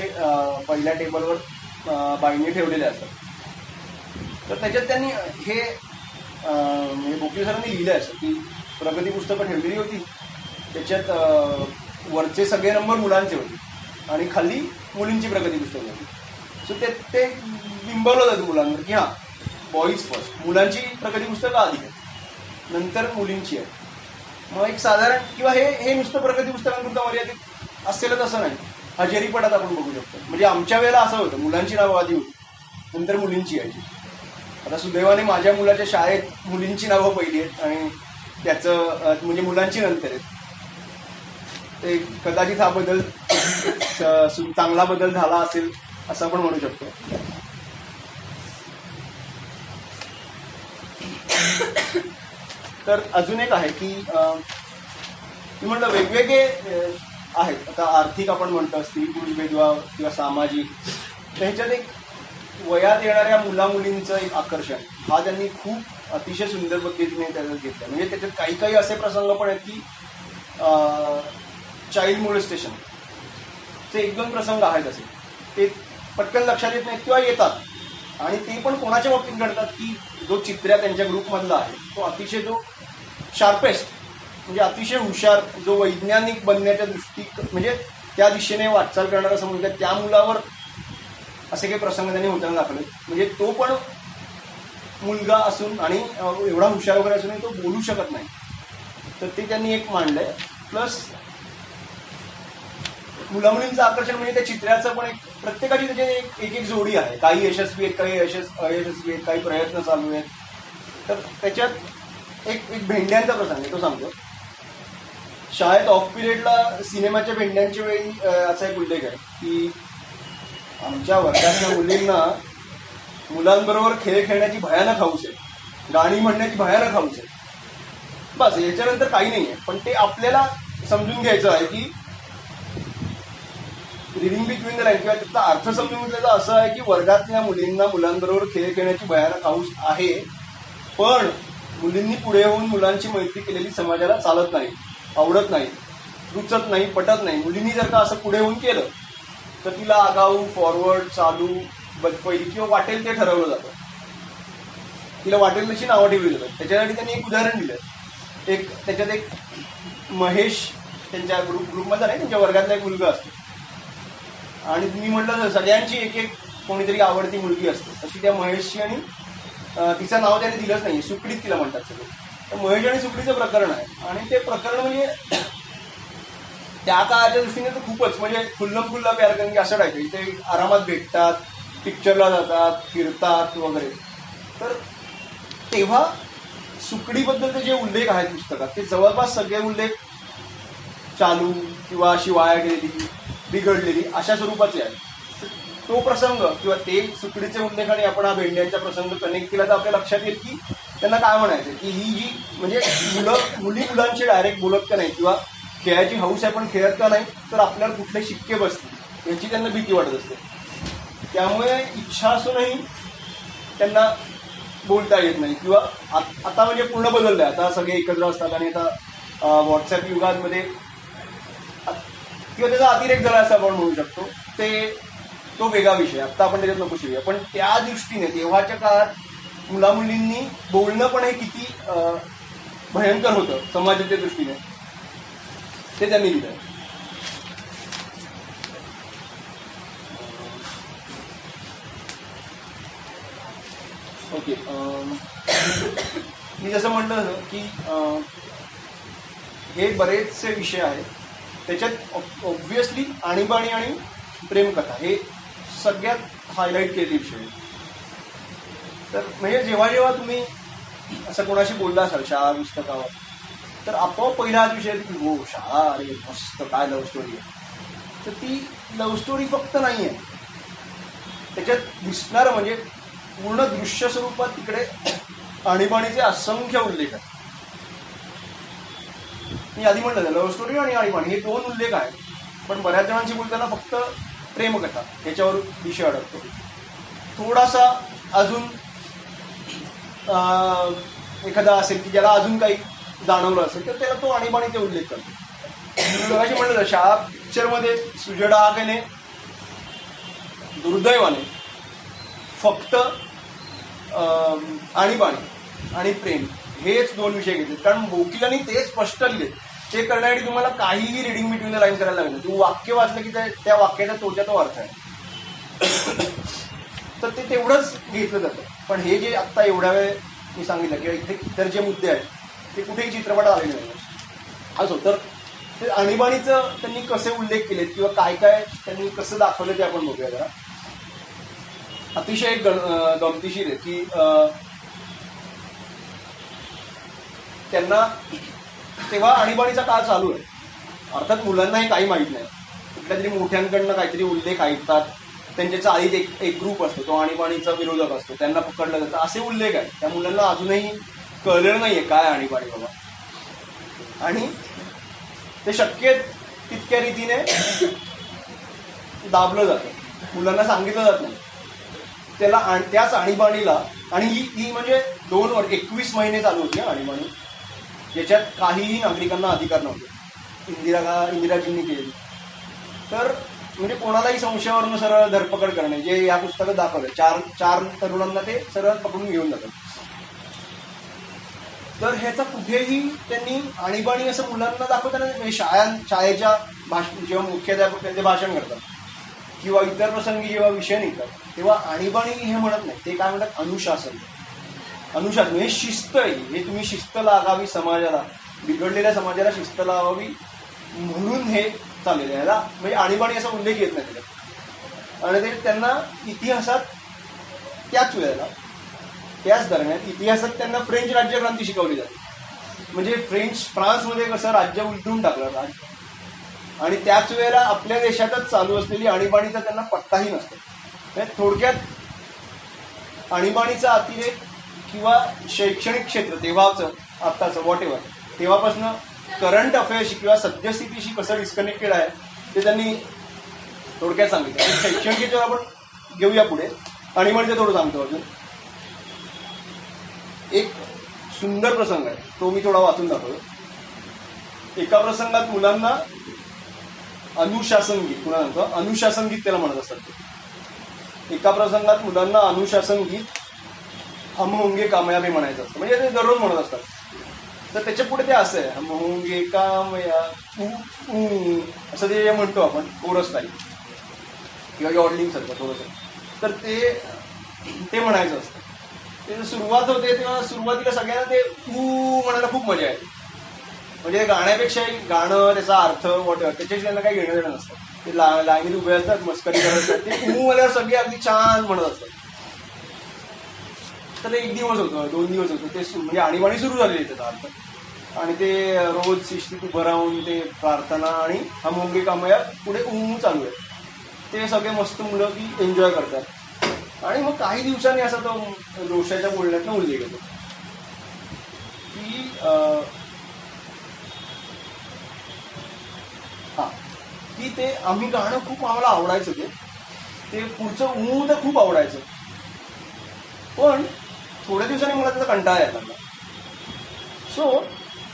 पहिल्या टेबलवर बाईंनी ठेवलेले असतात. तर त्याच्यात त्यांनी हे बोकले सरांनी लिहिलं असं की प्रगती पुस्तकं ठेवलेली होती, त्याच्यात वरचे सगळे नंबर मुलांचे होते आणि खाली मुलींची प्रगती पुस्तकं होती. सो ते बिंबवलं जातं मुलांवर की हां बॉईज फर्स्ट, मुलांची प्रगती पुस्तकं आधी आहेत, नंतर मुलींची आहे. मग एक साधारण किंवा हे नुसतं प्रगती पुस्तकांपुरतं मर्यादित असेलच असं नाही, हजेरीपटात आपण बघू शकतो. म्हणजे आमच्या वेळेला असं होतं, मुलांची नावं आधी होती, नंतर मुलींची यायची. आता सुदैवाने माझ्या मुलाच्या शाळेत मुलींची नावं पहिली आहेत आणि त्याचं म्हणजे मुलांची नंतर आहेत. ते कदाचित हा बदल चांगला बदल झाला असेल असं आपण म्हणू शकतो. तर अजून एक आहे की मी म्हटलं वेगवेगळे आहेत. आता आर्थिक आपण म्हणतो, स्त्री पुरुष भेदभाव किंवा सामाजिक, त्याच्यात एक वयात येणाऱ्या मुलामुलींचं एक आकर्षण हा त्यांनी खूप अतिशय सुंदर पद्धतीने त्याच्यात घेतलं. म्हणजे त्याच्यात काही असे प्रसंग पण आहेत की चाइल्ड मोलेस्टेशनचे 1-2 प्रसंग आहेत असे, ते पटकन लक्षात येत नाहीत किंवा येतात, आणि ते पण कोणाच्या बाबतीत घडतात की जो चित्र्या त्यांच्या ग्रुपमधला आहे तो अतिशय जो शार्पेस्ट म्हणजे अतिशय हुशार, जो वैज्ञानिक बनण्याच्या म्हणजे त्या दिशेने वाटचाल करणारा असं मुलगा, त्या मुलावर असे काही प्रसंग त्यांनी होताना दाखवले. म्हणजे तो पण मुलगा असून आणि एवढा हुशार वगैरे असूनही तो बोलू शकत नाही, तर ते त्यांनी एक मांडलंय. प्लस मुलामुलींचं आकर्षण म्हणजे त्या चित्राचं पण एक प्रत्येकाची त्याची एक जोडी आहे, काही यशस्वी आहेत, काही अयशस्वी आहेत, काही प्रयत्न चालू आहेत. तर त्याच्यात एक भेंड्यांचा प्रसंग आहे, तो सांगतो. शाळेत ऑफ पिरियडला सिनेमाच्या भेंड्यांच्या वेळी असा एक उल्लेख आहे की आमच्या वर्गातल्या मुलींना मुलांबरोबर खेळ खेळण्याची भयानक हौस आहे, गाणी म्हणण्याची भयानक हौस आहे. बस याच्यानंतर काही नाही आहे. पण ते आपल्याला समजून घ्यायचं आहे की रिडिंग बिटवीन द लाईन किंवा त्याचा अर्थ समजून घेतल्याचा असं आहे की वर्गातल्या मुलींना मुलांबरोबर खेळ खेळण्याची भयानक हौस आहे, पण मुलींनी पुढे होऊन मुलांची मैत्री केलेली समाजाला चालत नाही, आवडत नाही, रुचत नाही, पटत नाही. मुलींनी जर का असं पुढे होऊन केलं तर तिला आगाऊ, फॉरवर्ड, चालू, बदपैली किंवा वाटेल ते ठरवलं जातं, तिला वाटेल तशी नावं ठेवली जातात. त्याच्यासाठी त्यांनी एक उदाहरण दिलं. त्याच्यात एक महेश त्यांच्या ग्रुपमधला नाही, त्यांच्या वर्गातला एक मुलगा असतो, आणि मी म्हटलं सगळ्यांची एक कोणीतरी आवडती मुलगी असते, तशी त्या महेशची आणि तिचं नाव त्याने दिलंच नाही, सुकडीत तिला म्हणतात सगळे. तर महेश आणि सुकडीचं प्रकरण आहे, आणि ते प्रकरण म्हणजे त्या काळाच्या दृष्टीने तर खूपच म्हणजे खुल्लम खुल्ला प्यार, कारण की असं टाईप ते आरामात भेटतात, पिक्चरला जातात, फिरतात वगैरे. तर तेव्हा सुकडीबद्दलचे जे उल्लेख आहेत पुस्तकात ते जवळपास सगळे उल्लेख चालू किंवा अशी वाया गेलेली, बिघडलेली अशा स्वरूपाचे आहेत. तो प्रसंग किंवा ते सुकडीचे उल्लेख आणि आपण हा भेंड्यांचा प्रसंग कनेक्ट केला तर आपल्या लक्षात येईल की त्यांना काय म्हणायचं की ही जी म्हणजे मुलांशी डायरेक्ट बोलत का नाही किंवा खेळाची हौस आहे पण खेळत का नाही, तर आपल्याला कुठले शिक्के बसतील याची त्यांना भीती वाटत असते. त्यामुळे इच्छा असूनही त्यांना बोलता येत नाही किंवा आता म्हणजे पूर्ण बदललं आहे. आता सगळे एकत्र असतात आणि आता व्हॉट्सॲप युगांमध्ये किंवा त्याचा अतिरेक झाला असं आपण म्हणू शकतो. तो वेगळा विषय, आत्ता आपण त्याच्यात नको शिरूया. पण त्या दृष्टीने तेव्हाच्या काळात मुलामुलींनी बोलणं पण हे किती भयंकर होतं समाजाच्या दृष्टीने ते त्यांनी लिहिलं. ओके, मी जसं म्हटलं की हे बरेचसे विषय आहेत, त्याच्यात ऑब्व्हियसली आणीबाणी आणि प्रेमकथा हे सगळ्यात हायलाईट केलेले विषय आहेत. तर म्हणजे जेव्हा जेव्हा तुम्ही असं कोणाशी बोलला असाल शाळा पुस्तकावर, तर आपोआप पहिला हाच विषय की हो शाळा, अरे मस्त काय लव्ह स्टोरी आहे. तर ती लव्ह स्टोरी फक्त नाही आहे, त्याच्यात दिसणारं म्हणजे पूर्ण दृश्य स्वरूपात तिकडे आणीबाणीचे असंख्य उल्लेख आहेत. मी आधी म्हटलं लव्ह स्टोरी आणि आणीबाणी हे दोन उल्लेख आहेत, पण बऱ्याच जणांशी बोलताना फक्त प्रेमकथा याच्यावर विषय अडकतो. थोडासा अजून एखादा असेल की ज्याला अजून काही जाणवलं असेल तर त्याला तो आणीबाणीचे उल्लेख करतो. मगाशी म्हटलं शाळा पिक्चरमध्ये सुजडा आगेने दुर्दैवाने फक्त आणीबाणी आणि प्रेम हेच दोन विषय घेतले, कारण बोकिलांनी ते स्पष्ट लिहिले. ते करण्यासाठी तुम्हाला काहीही रिडिंग बिटवीन द लाईन्स करायला लागलं. तू वाक्य वाचलं की त्या वाक्याचा तोच्या तो अर्थ आहे, तर ते तेवढंच घेतलं जातं. पण हे जे आत्ता एवढ्या वेळ मी सांगितलं किंवा इथे इतर जे मुद्दे आहेत ते कुठेही चित्रपटात आलेले नाही. असो, तर ते आणीबाणीचं त्यांनी कसे उल्लेख केलेत किंवा काय काय त्यांनी कसं दाखवलं ते आपण बघूया जरा. अतिशय गमतीशीर आहे की त्यांना तेव्हा आणीबाणीचा काळ चालू आहे. अर्थात मुलांनाही काही माहीत नाही, कुठल्या तरी मोठ्यांकडनं काहीतरी उल्लेख ऐकतात, त्यांच्या चाळीत एक ग्रुप असतो, तो आणीबाणीचा विरोधक असतो, त्यांना पकडलं जातं, असे उल्लेख आहेत. त्या मुलांना अजूनही कळलेलं नाहीये काय आणीबाणी बाबा, आणि ते शक्य तितक्या रीतीने दाबलं जातं, मुलांना सांगितलं जात नाही त्याला. त्याच आणीबाणीला, आणि ही म्हणजे 21 महिने चालू होती आणीबाणी, याच्यात काहीही नागरिकांना अधिकार नव्हते. इंदिराजींनी केली. तर म्हणजे कोणालाही संशयावरून सरळ धरपकड करणे, जे या पुस्तकात दाखवलं, चार तरुणांना ते सरळ पकडून घेऊन जातात. तर ह्याचा कुठेही त्यांनी आणीबाणी असं मुलांना दाखवताना म्हणजे शाळेच्या जेव्हा मुख्याध्यापक त्यांचे भाषण करतात किंवा इतर प्रसंगी जेव्हा विषय निघतात तेव्हा आणीबाणी हे म्हणत नाही, ते काय म्हणतात अनुशासन. अनुशासन हे शिस्त आहे, हे तुम्ही शिस्त लागावी समाजाला, बिघडलेल्या समाजाला शिस्त लावावी म्हणून हे चाललेलं आहे. याला म्हणजे आणीबाणी असा उल्लेख येत नाही त्याच्यात. आणि ते त्यांना इतिहासात त्याच वेळेला त्याच दरम्यान इतिहासात त्यांना फ्रेंच राज्यक्रांती शिकवली जाते. म्हणजे फ्रान्समध्ये कसं राज्य उलटून टाकलं, आणि त्याच वेळेला आपल्या देशातच चालू असलेली आणीबाणीचा त्यांना पत्ताही नसतो. थोडक्यात आणीबाणीचा अतिरेक किंवा शैक्षणिक क्षेत्र तेव्हाचं आत्ताचं व्हॉटेवर तेव्हापासून करंट अफेअर्सशी किंवा सद्यस्थितीशी कसं डिस्कनेक्टेड आहे ते त्यांनी थोडक्यात सांगितलं. शैक्षणिक क्षेत्रावर आपण घेऊया पुढे, आणीबाणीचं थोडं सांगतो अजून. एक सुंदर प्रसंग आहे, तो मी थोडा वाचून दाखवतो. एका प्रसंगात मुलांना अनुशासन गीत, पुन्हा म्हणतो अनुशासन गीत त्याला म्हणत असतात. एका प्रसंगात मुलांना अनुशासन गीत हम होंगे कामयाबी म्हणायचं असतं, म्हणजे ते दररोज म्हणत असतात. तर त्याच्या पुढे ते असं आहे, हम होंगे कामयाब असं ते म्हणतो आपण कोरस टाईप किंवा यॉडलिंग सारखं थोडंसं. तर ते म्हणायचं असतं. ते सुरुवात होते तेव्हा सुरुवातीला सगळ्यांना ते म्हणायला खूप मजा येते. म्हणजे गाण्यापेक्षाही गाणं, त्याचा अर्थ वॉटेवर त्याच्याशी त्यांना काही घेणं देणं नसतं. ते लाईनीत उभे असतात, मस्करी करत असतात, ते म्हणल्यावर सगळे अगदी छान म्हणत असतात. तर एक दिवस होतं, 2 दिवस होतं, ते म्हणजे आणीबाणी सुरू झालेली त्याचा अर्थ. आणि ते रोज शिस्तीत उभं राहून ते प्रार्थना आणि हम होंगे कामयाब पुढे चालू आहे. ते सगळे मस्त मुलं की एन्जॉय करतात. आणि मग काही दिवसांनी असा तो जोशाच्या बोलण्यातनं उल्लेख येतो की की ते आम्ही गाणं खूप आम्हाला आवडायचं, ते पुढचं तर खूप आवडायचं, पण थोड्या दिवसांनी मला त्याचा कंटाळा यायला लागला. सो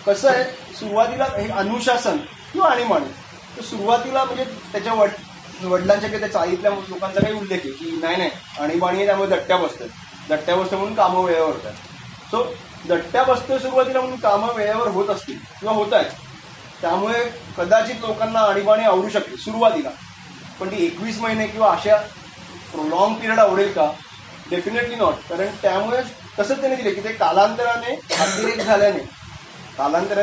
कसं आहे, सुरुवातीला हे अनुशासन किंवा आणीबाणी, तर सुरुवातीला म्हणजे त्याच्या वडिलांच्या किंवा त्या चाळीतल्या लोकांचा काही उल्लेख आहे की नाही आणीबाणी आहे त्यामुळे दट्ट्या बसतात, दट्ट्या बसतो म्हणून कामं वेळेवर होतात. सो दट्ट्या बसतो सुरुवातीला म्हणून कामं वेळेवर होत असतील किंवा होत आहेत, त्यामुळे कदाचित लोकांना आणीबाणी आवडू शकते सुरुवातीला. पण ती 21 महिने किंवा अशा लॉंग पिरियड आवडेल का? Definitely not. कारण त्यामुळे तसंच त्याने दिले की ते कालांतराने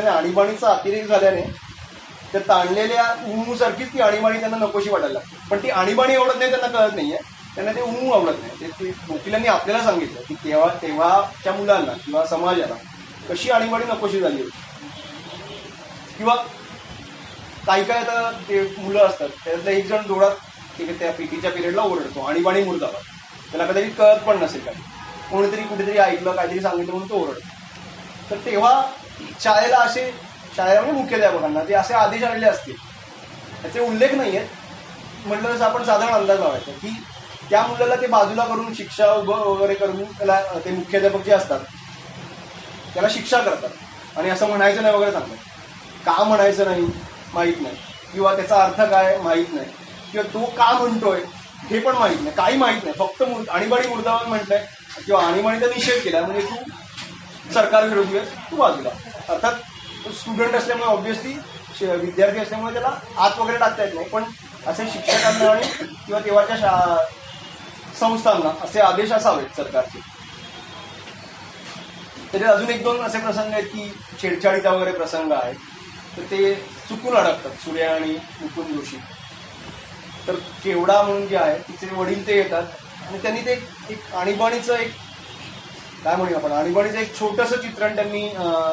आणीबाणीचा अतिरेक झाल्याने त्या ताणलेल्या ऊसारखीच ती आणीबाणी त्यांना नकोशी वाटायला लागते. पण ती आणीबाणी आवडत नाही, त्यांना कळत नाहीये, त्यांना ते आवडत नाही. ते वकिलांनी आपल्याला सांगितलं की तेव्हाच्या मुलांना किंवा समाजाला कशी आणीबाणी नकोशी झाली होती. किंवा काही आता ते मुलं असतात, त्यातला एक जण जोरात त्या पीटीच्या पिरियडला ओरडतो, आणीबाणी मुर्दाबाद. त्याला कदाचित कळत पण नसेल काही, कोणीतरी कुठेतरी ऐकलं, काहीतरी सांगितलं म्हणून तो ओरडतो. तर तेव्हा शाळेला म्हणजे मुख्याध्यापकांना ते असे आदेश आलेले असतील, त्याचे उल्लेख नाही आहेत. म्हटलं तसं आपण साधारण अंदाज लावायचा की त्या मुलाला ते बाजूला करून शिक्षा वगैरे करून त्याला ते मुख्याध्यापक जे असतात त्याला शिक्षा करतात आणि असं म्हणायचं नाही वगैरे सांगतात. का म्हणायचं नाही माहीत नाही, किंवा त्याचा अर्थ काय माहीत नाही, किंवा तो का म्हणतोय हे पण माहीत नाही, काही माहीत नाही. फक्त आणीबाणी मुर्दाबाद म्हटलंय किंवा आणीबाणीचा निषेध केला म्हणजे तू सरकार विरोधी आहेस, तू बाजूला. अर्थात स्टुडंट असल्यामुळे ऑब्व्हियसली विद्यार्थी असल्यामुळे त्याला आत वगैरे टाकता येत नाही. पण असे शिक्षकांना आणि किंवा तेव्हाच्या संस्थांना असे आदेश असावेत सरकारचे. त्याच्यात अजून एक दोन असे प्रसंग आहेत की छेडछाडीचा वगैरे प्रसंग आहे, तर ते चुकून अडकतात सूर्या आणि मुकुंद जोशी. तर केवडा म्हणून जे आहे तिचे वडील ते येतात आणि त्यांनी ते एक आणीबाणीचं काय म्हणूया आपण, आणीबाणीचं एक छोटंसं चित्रण त्यांनी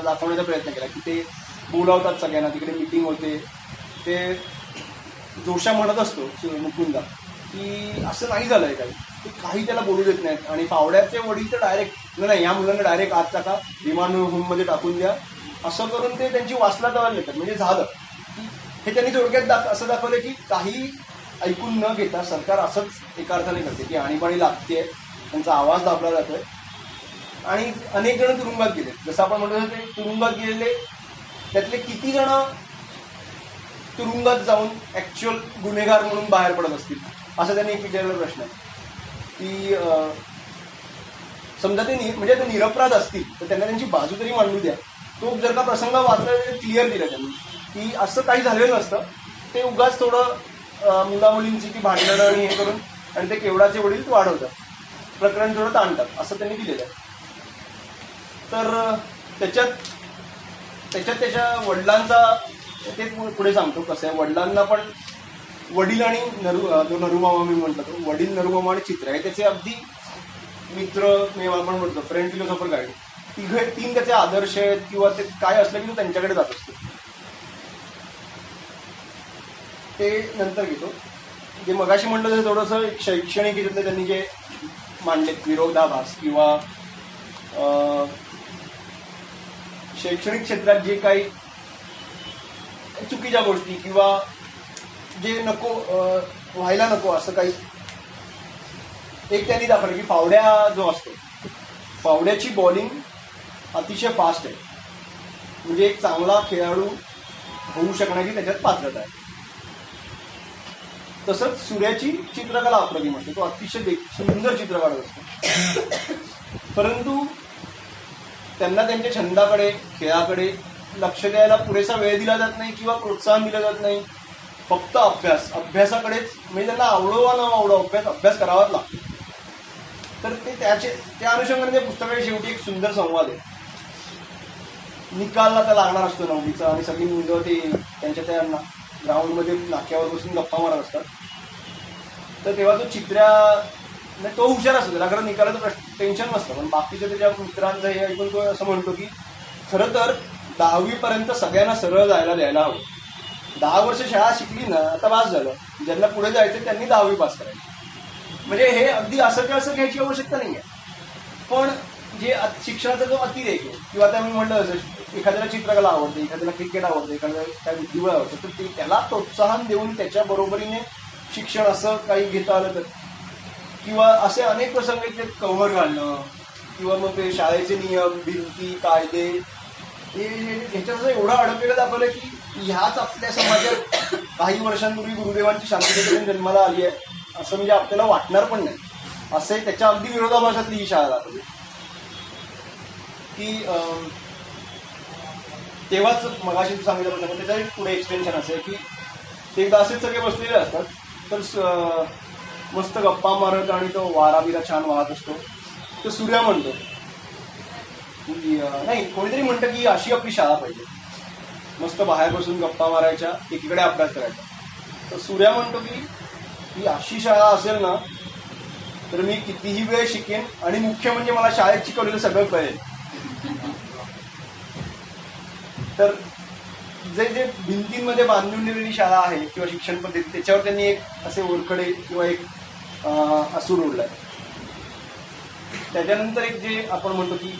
दाखवण्याचा प्रयत्न केला की ते बोलावतात सगळ्यांना, तिकडे मिटिंग होते. ते जोशा म्हणत असतो मुकुंदा की असं नाही झालंय काही त्याला बोलू देत नाहीत. आणि फावड्याचे वडील तर डायरेक्ट नाही, या मुलांना डायरेक्ट आत टाका, विमान होममध्ये टाकून द्या, असं करून ते त्यांची वासला करायला येतात. म्हणजे झालं हे त्यांनी थोडक्यात असं दाखवलं की काही ऐकून न घेता सरकार असंच एका अर्थाने करते की आणीबाणी लागते, त्यांचा आवाज दाबला जातोय. आणि अनेक जण तुरुंगात गेले, जसं आपण म्हणतो ते तुरुंगात गेलेले त्यातले किती जण तुरुंगात जाऊन ऍक्च्युअल गुन्हेगार म्हणून बाहेर पडत असतील, असं त्यांनी एक विचारलेला प्रश्न आहे की समजा ते म्हणजे ते निरपराध असतील तर त्यांना त्यांची बाजू तरी मांडू द्या. तो जर का प्रसंग वाचला क्लिअर दिला त्यांनी की असं काही झालेलं नसतं, ते उगाच थोडं मुलामुलींची ती भांडणं आणि हे करून आणि ते केवडाचे वडील वाढवतात, प्रकरण थोडं ताणतात, असं त्यांनी दिलेलं आहे. तर त्याच्यात त्याच्या वडिलांचा ते पुढे सांगतो कसं आहे. वडिलांना पण वडील आणि जो नरुमामा मी म्हटलं तो वडील, नरुमामा आणि चित्र हे त्याचे अगदी मित्र आपण म्हणतो फ्रेंड, फिलॉसॉफर गाईड, तीन त्याचे आदर्श आहेत किंवा ते काय असलं की तो त्यांच्याकडे जात असतो. ते नंतर घेतो. जे मगाशी म्हटलं तसं थोडंसं शैक्षणिक याच्यातलं त्यांनी जे मांडलेत विरोधाभास किंवा शैक्षणिक क्षेत्रात जे काही चुकीच्या गोष्टी किंवा जे नको व्हायला नको असं काही एक त्यांनी दाखवलं की फावड्या जो असतो, फावड्याची बॉलिंग अतिशय फास्ट आहे, म्हणजे एक चांगला खेळाडू होऊ शकण्याची त्याच्यात पात्रता आहे. तसंच सूर्याची चित्रकला अप्रतिम असते, तो अतिशय सुंदर चित्र काढत असतो. परंतु त्यांना त्यांच्या छंदाकडे, खेळाकडे लक्ष द्यायला पुरेसा वेळ दिला जात नाही किंवा प्रोत्साहन दिलं जात नाही. फक्त अभ्यासाकडेच, म्हणजे त्यांना आवडो वा न आवडो अभ्यास करावाच लागतो. तर ते त्या अनुषंगाने त्या पुस्तकाच्या शेवटी एक सुंदर संवाद आहे. निकालला तर लागणार असतो 9वीचा आणि सगळी मुलं ते त्यांच्या त्या ग्राउंडमध्ये नाक्यावर बसून गप्पा मारत असतात. तर तेव्हा तो तो हुशार असतो, त्याला खरं निकालाचं टेन्शन नसतं. पण बाकीच्या त्याच्या मित्रांचं हे ऐकून तो असं म्हणतो की खरं तर 10वीपर्यंत सगळ्यांना सरळ जायला द्यायला हवं. 10 वर्ष शाळा शिकली ना, आता पास झालं, ज्यांना पुढे जायचं त्यांनी 10वी पास करायची. म्हणजे हे अगदी असं घ्यायची आवश्यकता नाही आहे. पण जे शिक्षणाचा जो अतिरेक आहे किंवा आता मी म्हटलं एखाद्याला चित्रकला आवडते, एखाद्याला क्रिकेट आवडते, एखाद्याला काय बुद्धिबळ आवडतं, तर त्याला प्रोत्साहन देऊन त्याच्या बरोबरीने शिक्षण असं काही घेता आलं तर, किंवा असे अनेक प्रसंग आहेत ते कव्हर घालणं किंवा मग ते शाळेचे नियम, भिंती, कायदे ह्याच्यात एवढं अडकलेलं दाखवलं की ह्याच आपल्या समाजात काही वर्षांपूर्वी गुरुदेवांची शांततेकडून जन्माला आली आहे असं म्हणजे आपल्याला वाटणार पण नाही. असे त्याच्या अगदी विरोधाभासातली ही शाळा दाखवली की तेव्हाच मगाशी सांगितलं त्याचं एक पुढे एक्सटेन्शन असं आहे की ते एकदा असेच सगळे बसलेले असतात तर मस्त गप्पा मारत आणि तो वारा बिरा छान वाहत असतो. तो सूर्या म्हणतो की नाही कोणीतरी म्हणतं की अशी आपली शाळा पाहिजे, मस्त बाहेर बसून गप्पा मारायच्या, एकीकडे अभ्यास करायचा. तर सूर्या म्हणतो की ही अशी शाळा असेल ना तर मी कितीही वेळ शिकेन आणि मुख्य म्हणजे मला शाळेत शिकवलेलं सगळं कळेल. तर जे जे भिंतींमध्ये बांधून दिलेली शाळा आहे किंवा शिक्षण पद्धती त्याच्यावर त्यांनी एक असे ओरखडे किंवा एक असूर ओढलाय. त्याच्यानंतर एक जे आपण म्हणतो की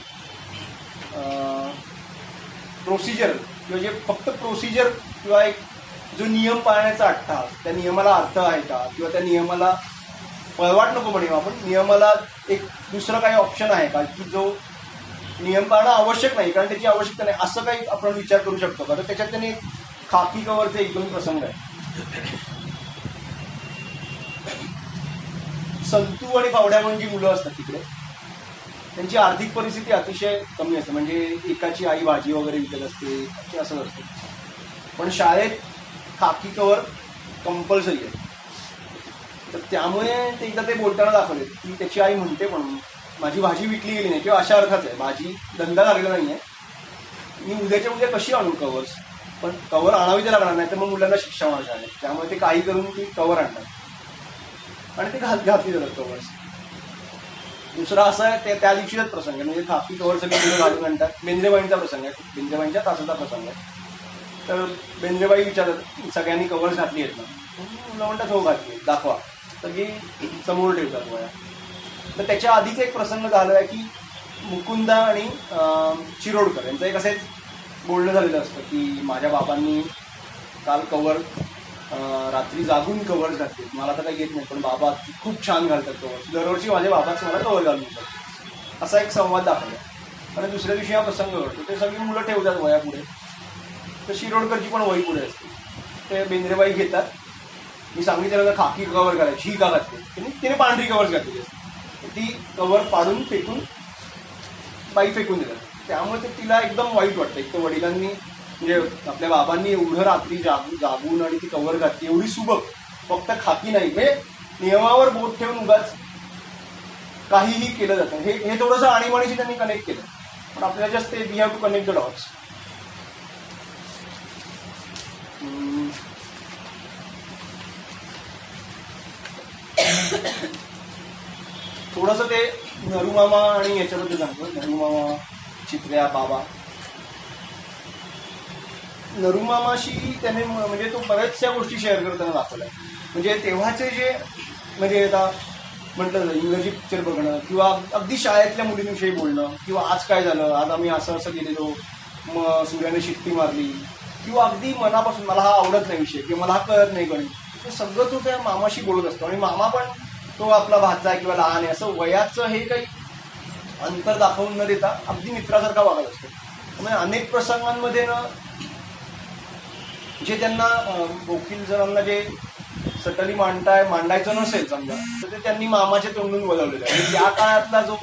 प्रोसिजर किंवा जे फक्त प्रोसिजर किंवा एक जो नियम पाळण्याचा अट्टाहास, त्या नियमाला अर्थ आहे का किंवा त्या नियमाला पळवाट नको म्हणून आपण नियमाला एक दुसरं काही ऑप्शन आहे का की जो नियम पाळणं आवश्यक नाही कारण त्याची आवश्यकता नाही असं काही आपण विचार करू शकतो का. तर त्याच्यात त्यांनी खाकी कवरचे एक दोन प्रसंग आहे. संतू आणि फावड्यामन मुलं असतात तिकडे त्यांची आर्थिक परिस्थिती अतिशय कमी असते, म्हणजे एकाची आई भाजी वगैरे विकत असते असं असतं. पण शाळेत खाकी कवर कंपल्सरी आहे. तर त्यामुळे ते एकदा ते बोलताना दाखवले की त्याची आई म्हणते पण माझी भाजी विकली गेली नाही किंवा अशा अर्थाच आहे भाजी धंदा झालेला नाही आहे, मी उद्याच्या उद्या कशी आणू कवर्स, पण कवर आणावी तर लागणार नाही तर मग मुलांना शिक्षा होणार शाळेत. त्यामुळे ते काही करून ती कवर आणतात आणि ते घातली जातात कवर्स. दुसरा असा आहे त्या दिवशीचाच प्रसंग आहे, म्हणजे खाकी कवर सगळे मुलं घालून आणतात. बेंद्रेबाईंचा प्रसंग आहे, बेंद्रेबाईंच्या तासाचा प्रसंग आहे. तर बेंद्रेबाई विचारतात सगळ्यांनी कवर्स घातली आहेत ना, मुलं म्हणतात हो घातली, दाखवा. सगळी समोर ठेवतात वया. तर त्याच्या आधीच एक प्रसंग झाला आहे की मुकुंदा आणि शिरोडकर यांचं एक असेच बोलणं झालेलं असतं की माझ्या बाबांनी काल कवर रात्री जागून कवर्स घातले, मला तर काही येत नाही पण बाबा खूप छान घालतात कवर्स, दरवर्षी माझ्या बाबाच मला कवर घालून देतात. असा एक संवाद दाखवला. आणि दुसऱ्या दिवशी हा प्रसंग घडतो, ते सगळी मुलं ठेवतात वया पुढे. तर शिरोडकरची पण वही पुढे असते. ते बेंद्रेबाई घेतात, मी सांगितलं खाकी कवर घालायची, ही का घातली, तिने पांढरी कवर्स घातलेली असते. ती कवर पाडून फेकून बाई फेकून देतात. त्यामुळे ते तिला एकदम वाईट वाटतं. एक तर वडिलांनी म्हणजे आपल्या बाबांनी एवढं रात्री जागून आणि ती कवर घातली एवढी सुबक, फक्त खाकी नाही, हे नियमावर बोट ठेवून उगाच काहीही केलं जातं. हे थोडंसं आणीबाणीशी त्यांनी कनेक्ट केलं. पण आपल्याला just we have to connect the dots. थोडंसं ते नरूमामा आणि याच्याबद्दल सांगतो. नरूमामा, चित्र्या, बाबा. नरूमामाशी त्याने म्हणजे तो बऱ्याचशा गोष्टी शेअर करताना दाखवल्या. म्हणजे तेव्हाचे जे म्हणजे आता म्हटलं इंग्रजी पिक्चर बघणं किंवा अगदी शाळेतल्या मुलींविषयी बोलणं किंवा आज काय झालं, आज आम्ही असं असं गेलेलो, मग सूर्याने शिट्टी मारली, किंवा अगदी मनापासून मला हा आवडत नाही विषय किंवा मला हा कळत नाही गणित, हे सगळं तो त्या मामाशी बोलत असतो. आणि मामा पण तो आपला भाचा आहे किंवा लहान आहे असं वयाचं हे काही अंतर दाखवून न देता अगदी मित्रासारखा वागत असतो. त्यामुळे अनेक प्रसंगांमध्ये ना जे त्यांना वकील जरांना जे सटली मांडायचं नसेल समजा, तर ते त्यांनी मामाच्या तोंडून बोलावलेलं आहे. त्या काळातला जो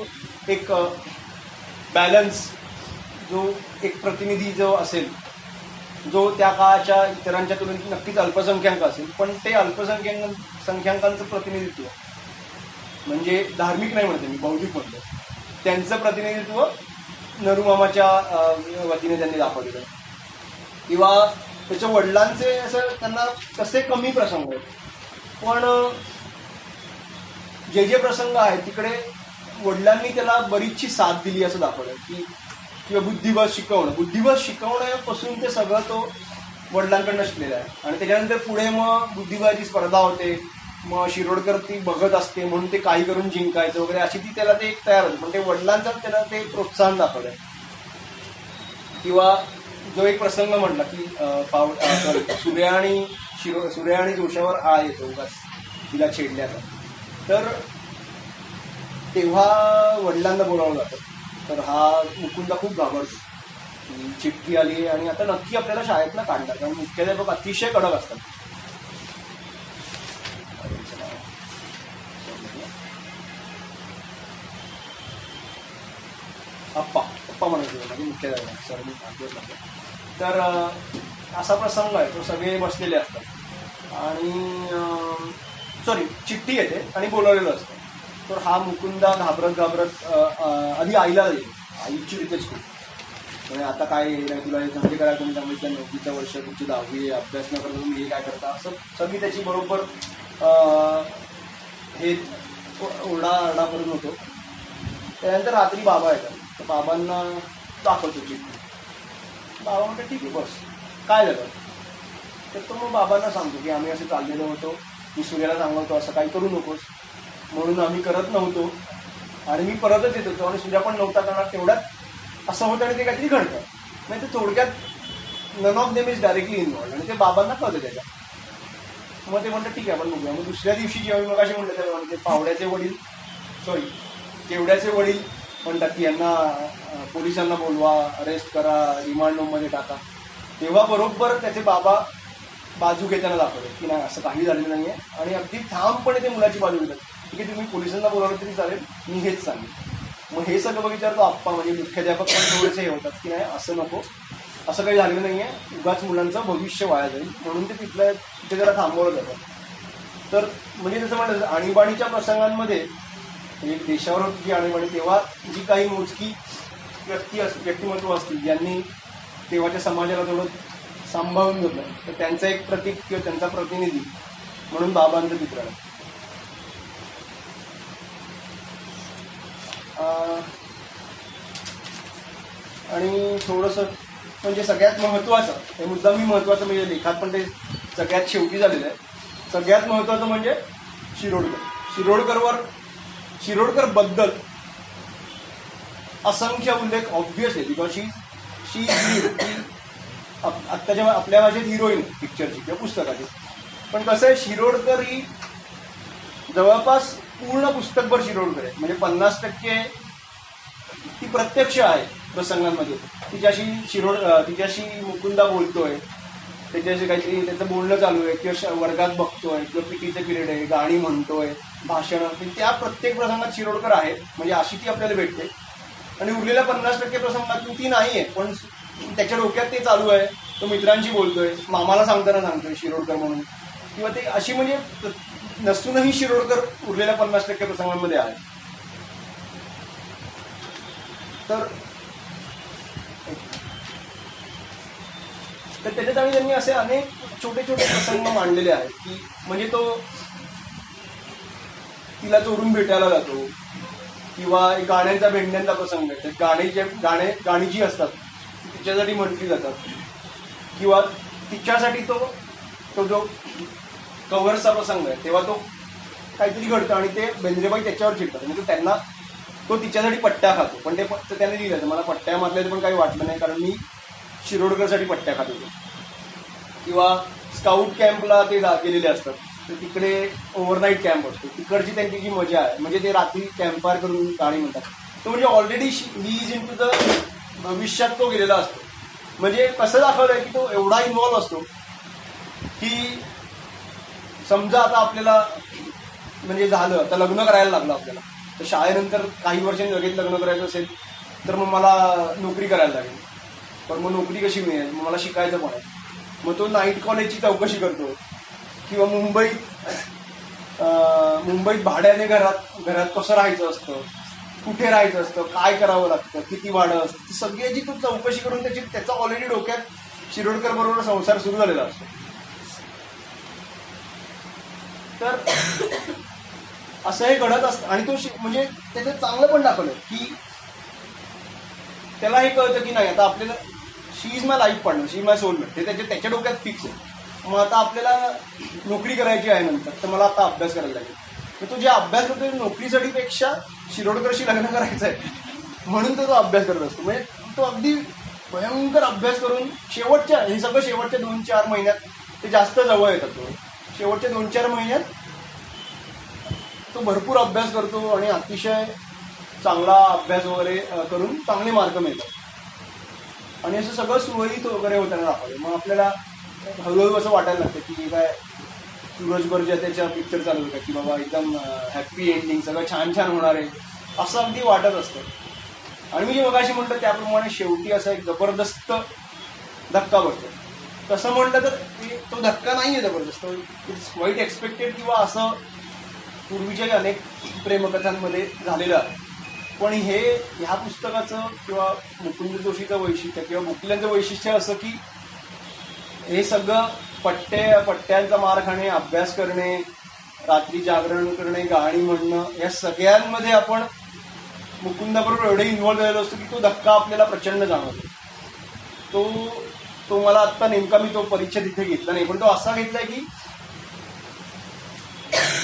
एक बॅलन्स, जो एक प्रतिनिधी जो असेल, जो त्या काळाच्या इतरांच्या तुलनेत नक्कीच अल्पसंख्याक असेल, पण ते अल्पसंख्याकांचं प्रतिनिधित्व म्हणजे धार्मिक नाही म्हणते मी, बौद्धिक म्हणतो, त्यांचं प्रतिनिधित्व नरूमामाच्या वतीने त्यांनी दाखवलेलं आहे. किंवा त्याच्या वडिलांचे असं त्यांना कसे कमी प्रसंग आहेत, पण जे जे प्रसंग आहेत तिकडे वडिलांनी त्याला बरीचशी साथ दिली असं दाखवलं. की किंवा बुद्धिबळ शिकवण्यापासून ते सगळं तो वडिलांकडनं शिकलेला आहे. आणि त्याच्यानंतर पुढे मग बुद्धिबळाची स्पर्धा होते, मग शिरोडकर ती बघत असते म्हणून ते काही करून जिंकायचं वगैरे अशी ती त्याला ते एक तयार होते. पण ते वडिलांचं त्याला ते प्रोत्साहन दाखवलं. किंवा जो एक प्रसंग म्हटला की सूर्या आणि जोशावर आळ येतो उगाच तिला छेडल्याचा, तर तेव्हा वडिलांना बोलावलं जातं. तर हा मुकुंदा खूप घाबरतो की चिठ्ठी आली आहे आणि आता नक्की आपल्याला शाळेतनं काढणार, कारण मुख्याध्यापक अतिशय कडक असतात. म्हणजे मुख्याध्यापक सर मी आठवत नाही. तर असा प्रसंग आहे, तो सगळे बसलेले असतात आणि सॉरी चिठ्ठी येते आणि बोलवलेलं असतं. तर हा मुकुंदा घाबरत आधी आईला येईल, आईची रितेच खूप म्हणजे आता काय नाही तुला म्हणजे करा तुम्ही सांगितलं 9वीचं वर्ष तुमची 10वी अभ्यास न करता तुम्ही हे काय करता असं सगळी त्याची बरोबर हे ओरडा करून होतो. त्यानंतर रात्री बाबा येतात, तर बाबांना दाखवतो चिठ्ठी. बाबा म्हणतात ठीक आहे बस काय झालं. तर तो मग बाबांना सांगतो की आम्ही असं चाललेलो होतो, मी सूर्याला सांगतो असं काही करू नकोस म्हणून आम्ही करत नव्हतो आणि मी परतच येत होतो आणि सूर्या पण नव्हता करणार. तेवढ्यात असं होतं आणि ते काहीतरी घडतं. म्हणजे ते थोडक्यात none of them is directly involved आणि ते बाबांना कळतं त्याच्या. मग ते म्हणतात ठीक आहे आपण बघूया. मग दुसऱ्या दिवशी जेव्हा मी मगाशी म्हटलं त्याला म्हणजे पावड्याचे वडील केवड्याचे वडील म्हणतात की यांना पोलिसांना बोलवा, अरेस्ट करा, रिमांड होममध्ये टाका. तेव्हा बरोबर त्याचे बाबा बाजू घेताना दाखवले की नाही असं काही झालेलं नाही आहे आणि अगदी ठामपणे ते मुलाची बाजू घेतात. ठीक आहे तुम्ही पोलिसांना बोलावलं तरी चालेल, मी हेच सांगेन. मग हे सगळं बघितल्यावर तो आप्पा म्हणजे मुख्याध्यापक पण थोडेसे हे होतात की नाही असं नको, असं काही झालेलं नाही आहे, उगाच मुलांचं भविष्य वाया जाईल म्हणून ते तिथे जरा थांबवलं जातं. तर म्हणजे जसं म्हणलं आणीबाणीच्या प्रसंगांमध्ये एक देशावर होती जी आणीबाणी तेव्हा जी काही मोजकी व्यक्तिमत्व असतील ज्यांनी तेव्हाच्या समाजाला थोडं सांभाळून घेतलं, तर त्यांचं एक प्रतीक किंवा त्यांचा प्रतिनिधी म्हणून बाबांचं चित्र आहे. आणि थोडंसं म्हणजे सगळ्यात महत्त्वाचं हे मुद्दामी महत्त्वाचं म्हणजे लेखात पण ते सगळ्यात शेवटी झालेलं आहे. सगळ्यात महत्त्वाचं म्हणजे शिरोडकर बद्दल असंख्य उल्लेख ऑब्व्हियसली बिकॉज शी आत्ताच्या आपल्या भाषेत हिरोईन पिक्चरची किंवा पुस्तकाची. पण कसं आहे शिरोडकर ही जवळपास पूर्ण पुस्तकभर शिरोडकर आहे. म्हणजे 50% ती प्रत्यक्ष आहे प्रसंगांमध्ये. तिच्याशी मुकुंदा बोलतोय, त्याच्याशी काहीतरी त्याचं बोलणं चालू आहे किंवा वर्गात बघतोय किंवा पीटीचं पिरियड आहे, गाणी म्हणतोय, भाषणं, त्या प्रत्येक प्रसंगात शिरोडकर आहे. म्हणजे अशी ती आपल्याला भेटते. आणि उरलेल्या 50% प्रसंगातून ती नाही आहे पण त्याच्या डोक्यात ते चालू आहे. तो मित्रांशी बोलतोय, मामाला सांगताना सांगतोय शिरोडकर म्हणून किंवा ते अशी म्हणजे नसूनही शिरोडकर उरलेल्या 50% प्रसंगांमध्ये आहे. तर त्याच्यात आणि त्यांनी असे अनेक छोटे छोटे प्रसंग मांडलेले आहेत की म्हणजे तो तिला चोरून भेटायला जातो किंवा गाण्यांचा भेंड्यांचा प्रसंग आहे. गाणी जी असतात तिच्यासाठी म्हटली जातात किंवा तिच्यासाठी तो जो कव्हर्सचा प्रसंग आहे तेव्हा तो काहीतरी घडतं आणि ते बेंद्रेबाई त्याच्यावर चिडतात. म्हणजे तो तिच्यासाठी पट्ट्या खातो. पण ते त्याने दिलं मला पट्ट्या मारल्याचं पण काही वाटलं नाही कारण मी शिरोडकरसाठी पट्ट्या खात होतो. किंवा स्काउट कॅम्पला ते गेलेले असतात तर तिकडे ओव्हरनाईट कॅम्प असतो, तिकडची त्यांची जी मजा आहे म्हणजे ते रात्री कॅम्पफायर करून गाणी म्हणतात. तो म्हणजे already he is into the भविष्यात तो गेलेला असतो. म्हणजे कसं दाखवलं आहे की तो एवढा इन्व्हॉल्व असतो की समजा आता आपल्याला म्हणजे झालं आता लग्न करायला लागलं आपल्याला, तर शाळेनंतर काही वर्षांनी लगेच लग्न करायचं असेल तर मग मला नोकरी करायला लागेल. पण मग नोकरी कशी मिळेल, मग मला शिकायचं पण आहे. मग तो नाईट कॉलेजची चौकशी करतो किंवा मुंबईत भाड्याने घरात कसं राहायचं असतं, कुठे राहायचं असतं, काय करावं लागतं, किती भाडं असतं, ती सगळ्याची तो चौकशी करून त्याचा ऑलरेडी डोक्यात शिरोडकर बरोबर संसार सुरू झालेला असतो. तर असं हे घडत असतं आणि तो म्हणजे त्याचं चांगलं पण दाखवलं की त्याला हे कळतं की नाही आता आपल्याला she is my life partner, she is my soulmate, ते त्याच्या डोक्यात फिक्स आहे. मग आता आपल्याला नोकरी करायची आहे नंतर, तर मला आता अभ्यास करायला लागेल. तर तो जे अभ्यास करतो नोकरीसाठी पेक्षा शिरोडकरशी लग्न करायचं आहे म्हणून तो अभ्यास करत असतो. म्हणजे तो अगदी भयंकर अभ्यास करून शेवटच्या 2-4 महिन्यात ते जास्त जवळ येतात. तो शेवटच्या 2-4 महिन्यात तो भरपूर अभ्यास करतो आणि अतिशय चांगला अभ्यास वगैरे करून चांगले मार्क मिळतात आणि असं सगळं सुरळीत वगैरे होताना दाखवलं. मग आपल्याला हळूहळू असं वाटायला लागतं की काय सूरज बर्जा त्याच्या पिक्चर चालू होता की बाबा एकदम हॅप्पी एंडिंग, सगळं छान छान होणार आहे असं अगदी वाटत असतं. आणि मी जे मगाशी म्हटलं त्याप्रमाणे शेवटी असा एक जबरदस्त धक्का बसतो. तसं म्हटलं तर तो धक्का नाही आहे जबरदस्त, इट्स क्वाईट एक्सपेक्टेड किंवा असं पूर्वीच्याही अनेक प्रेमकथांमध्ये झालेलं आहे. पण ह्या पुस्तकाचं किंवा मुकुंद जोशीचं वैशिष्ट्य किंवा गोखल्यांचं वैशिष्ट्य असं की हे सगळं पट्ट्यांचा मार खाणे, अभ्यास करणे, रात्री जागरण करणे, गाणी म्हणणं, या सगळ्यांमध्ये आपण मुकुंदाबरोबर एवढे इन्व्हॉल्व्ह झालेलो असतो की तो धक्का आपल्याला प्रचंड जाणवतो. तो मला आत्ता नेमका मी तो परिचय तिथे घेतला नाही, पण तो असा घेतलाय की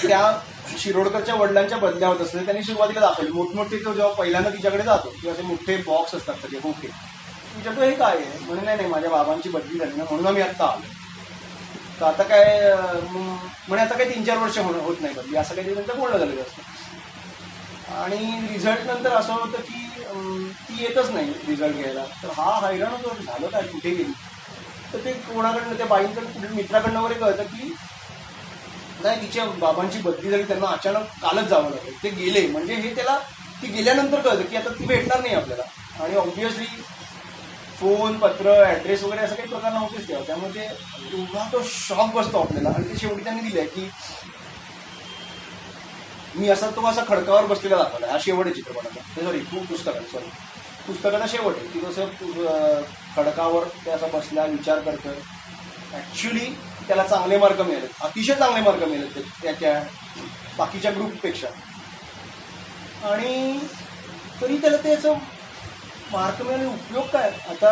त्या शिरोडकरच्या वडिलांच्या बदल्या होत असते. त्यांनी सुरुवातीला दाखवली मोठमोठे, तो जेव्हा पहिल्यांदा तिच्याकडे जातो किंवा असे मोठे बॉक्स असतात सगळे बोके, तिच्याकडे हे काय आहे म्हणून, नाही माझ्या बाबांची बदली झाली ना म्हणून आम्ही आत्ता आलो. तर आता काय म्हणे आता काही 3-4 वर्ष होत नाही बदली, असं काही त्यांचं बोलणं झालेलं असतं. आणि रिझल्ट नंतर असं होतं की ती येतच नाही रिझल्ट घ्यायला. तर हा हैराण होतो, झालं काय, कुठे गेली. तर ते कोणाकडनं, त्या बाईंकडनं, कुठे मित्राकडनं वगैरे कळतं की नाही तिच्या बाबांची बदली झाली, त्यांना अचानक कालच जावं लागेल. ते गेले म्हणजे हे त्याला ती गेल्यानंतर कळतं की आता ती भेटणार नाही आपल्याला. आणि ऑब्व्हियसली फोन, पत्र, ॲड्रेस वगैरे असं काही प्रकार नव्हतेच तेव्हा. त्यामुळे एवढा तो शॉक बसतो आपल्याला. आणि ते शेवटी त्यांनी दिलंय की मी असा खडकावर बसलेला दाखवला. हा शेवट आहे चित्रपटाचा, सॉरी पुस्तकाचा शेवट आहे की कसं खडकावर ते असा बसला, विचार करतोय. ॲक्च्युली त्याला चांगले मार्क मिळाले, अतिशय चांगले मार्क मिळाले त्याच्या बाकीच्या ग्रुपपेक्षा. आणि तरी त्याला त्याचं मार्क मिळाले उपयोग काय आता.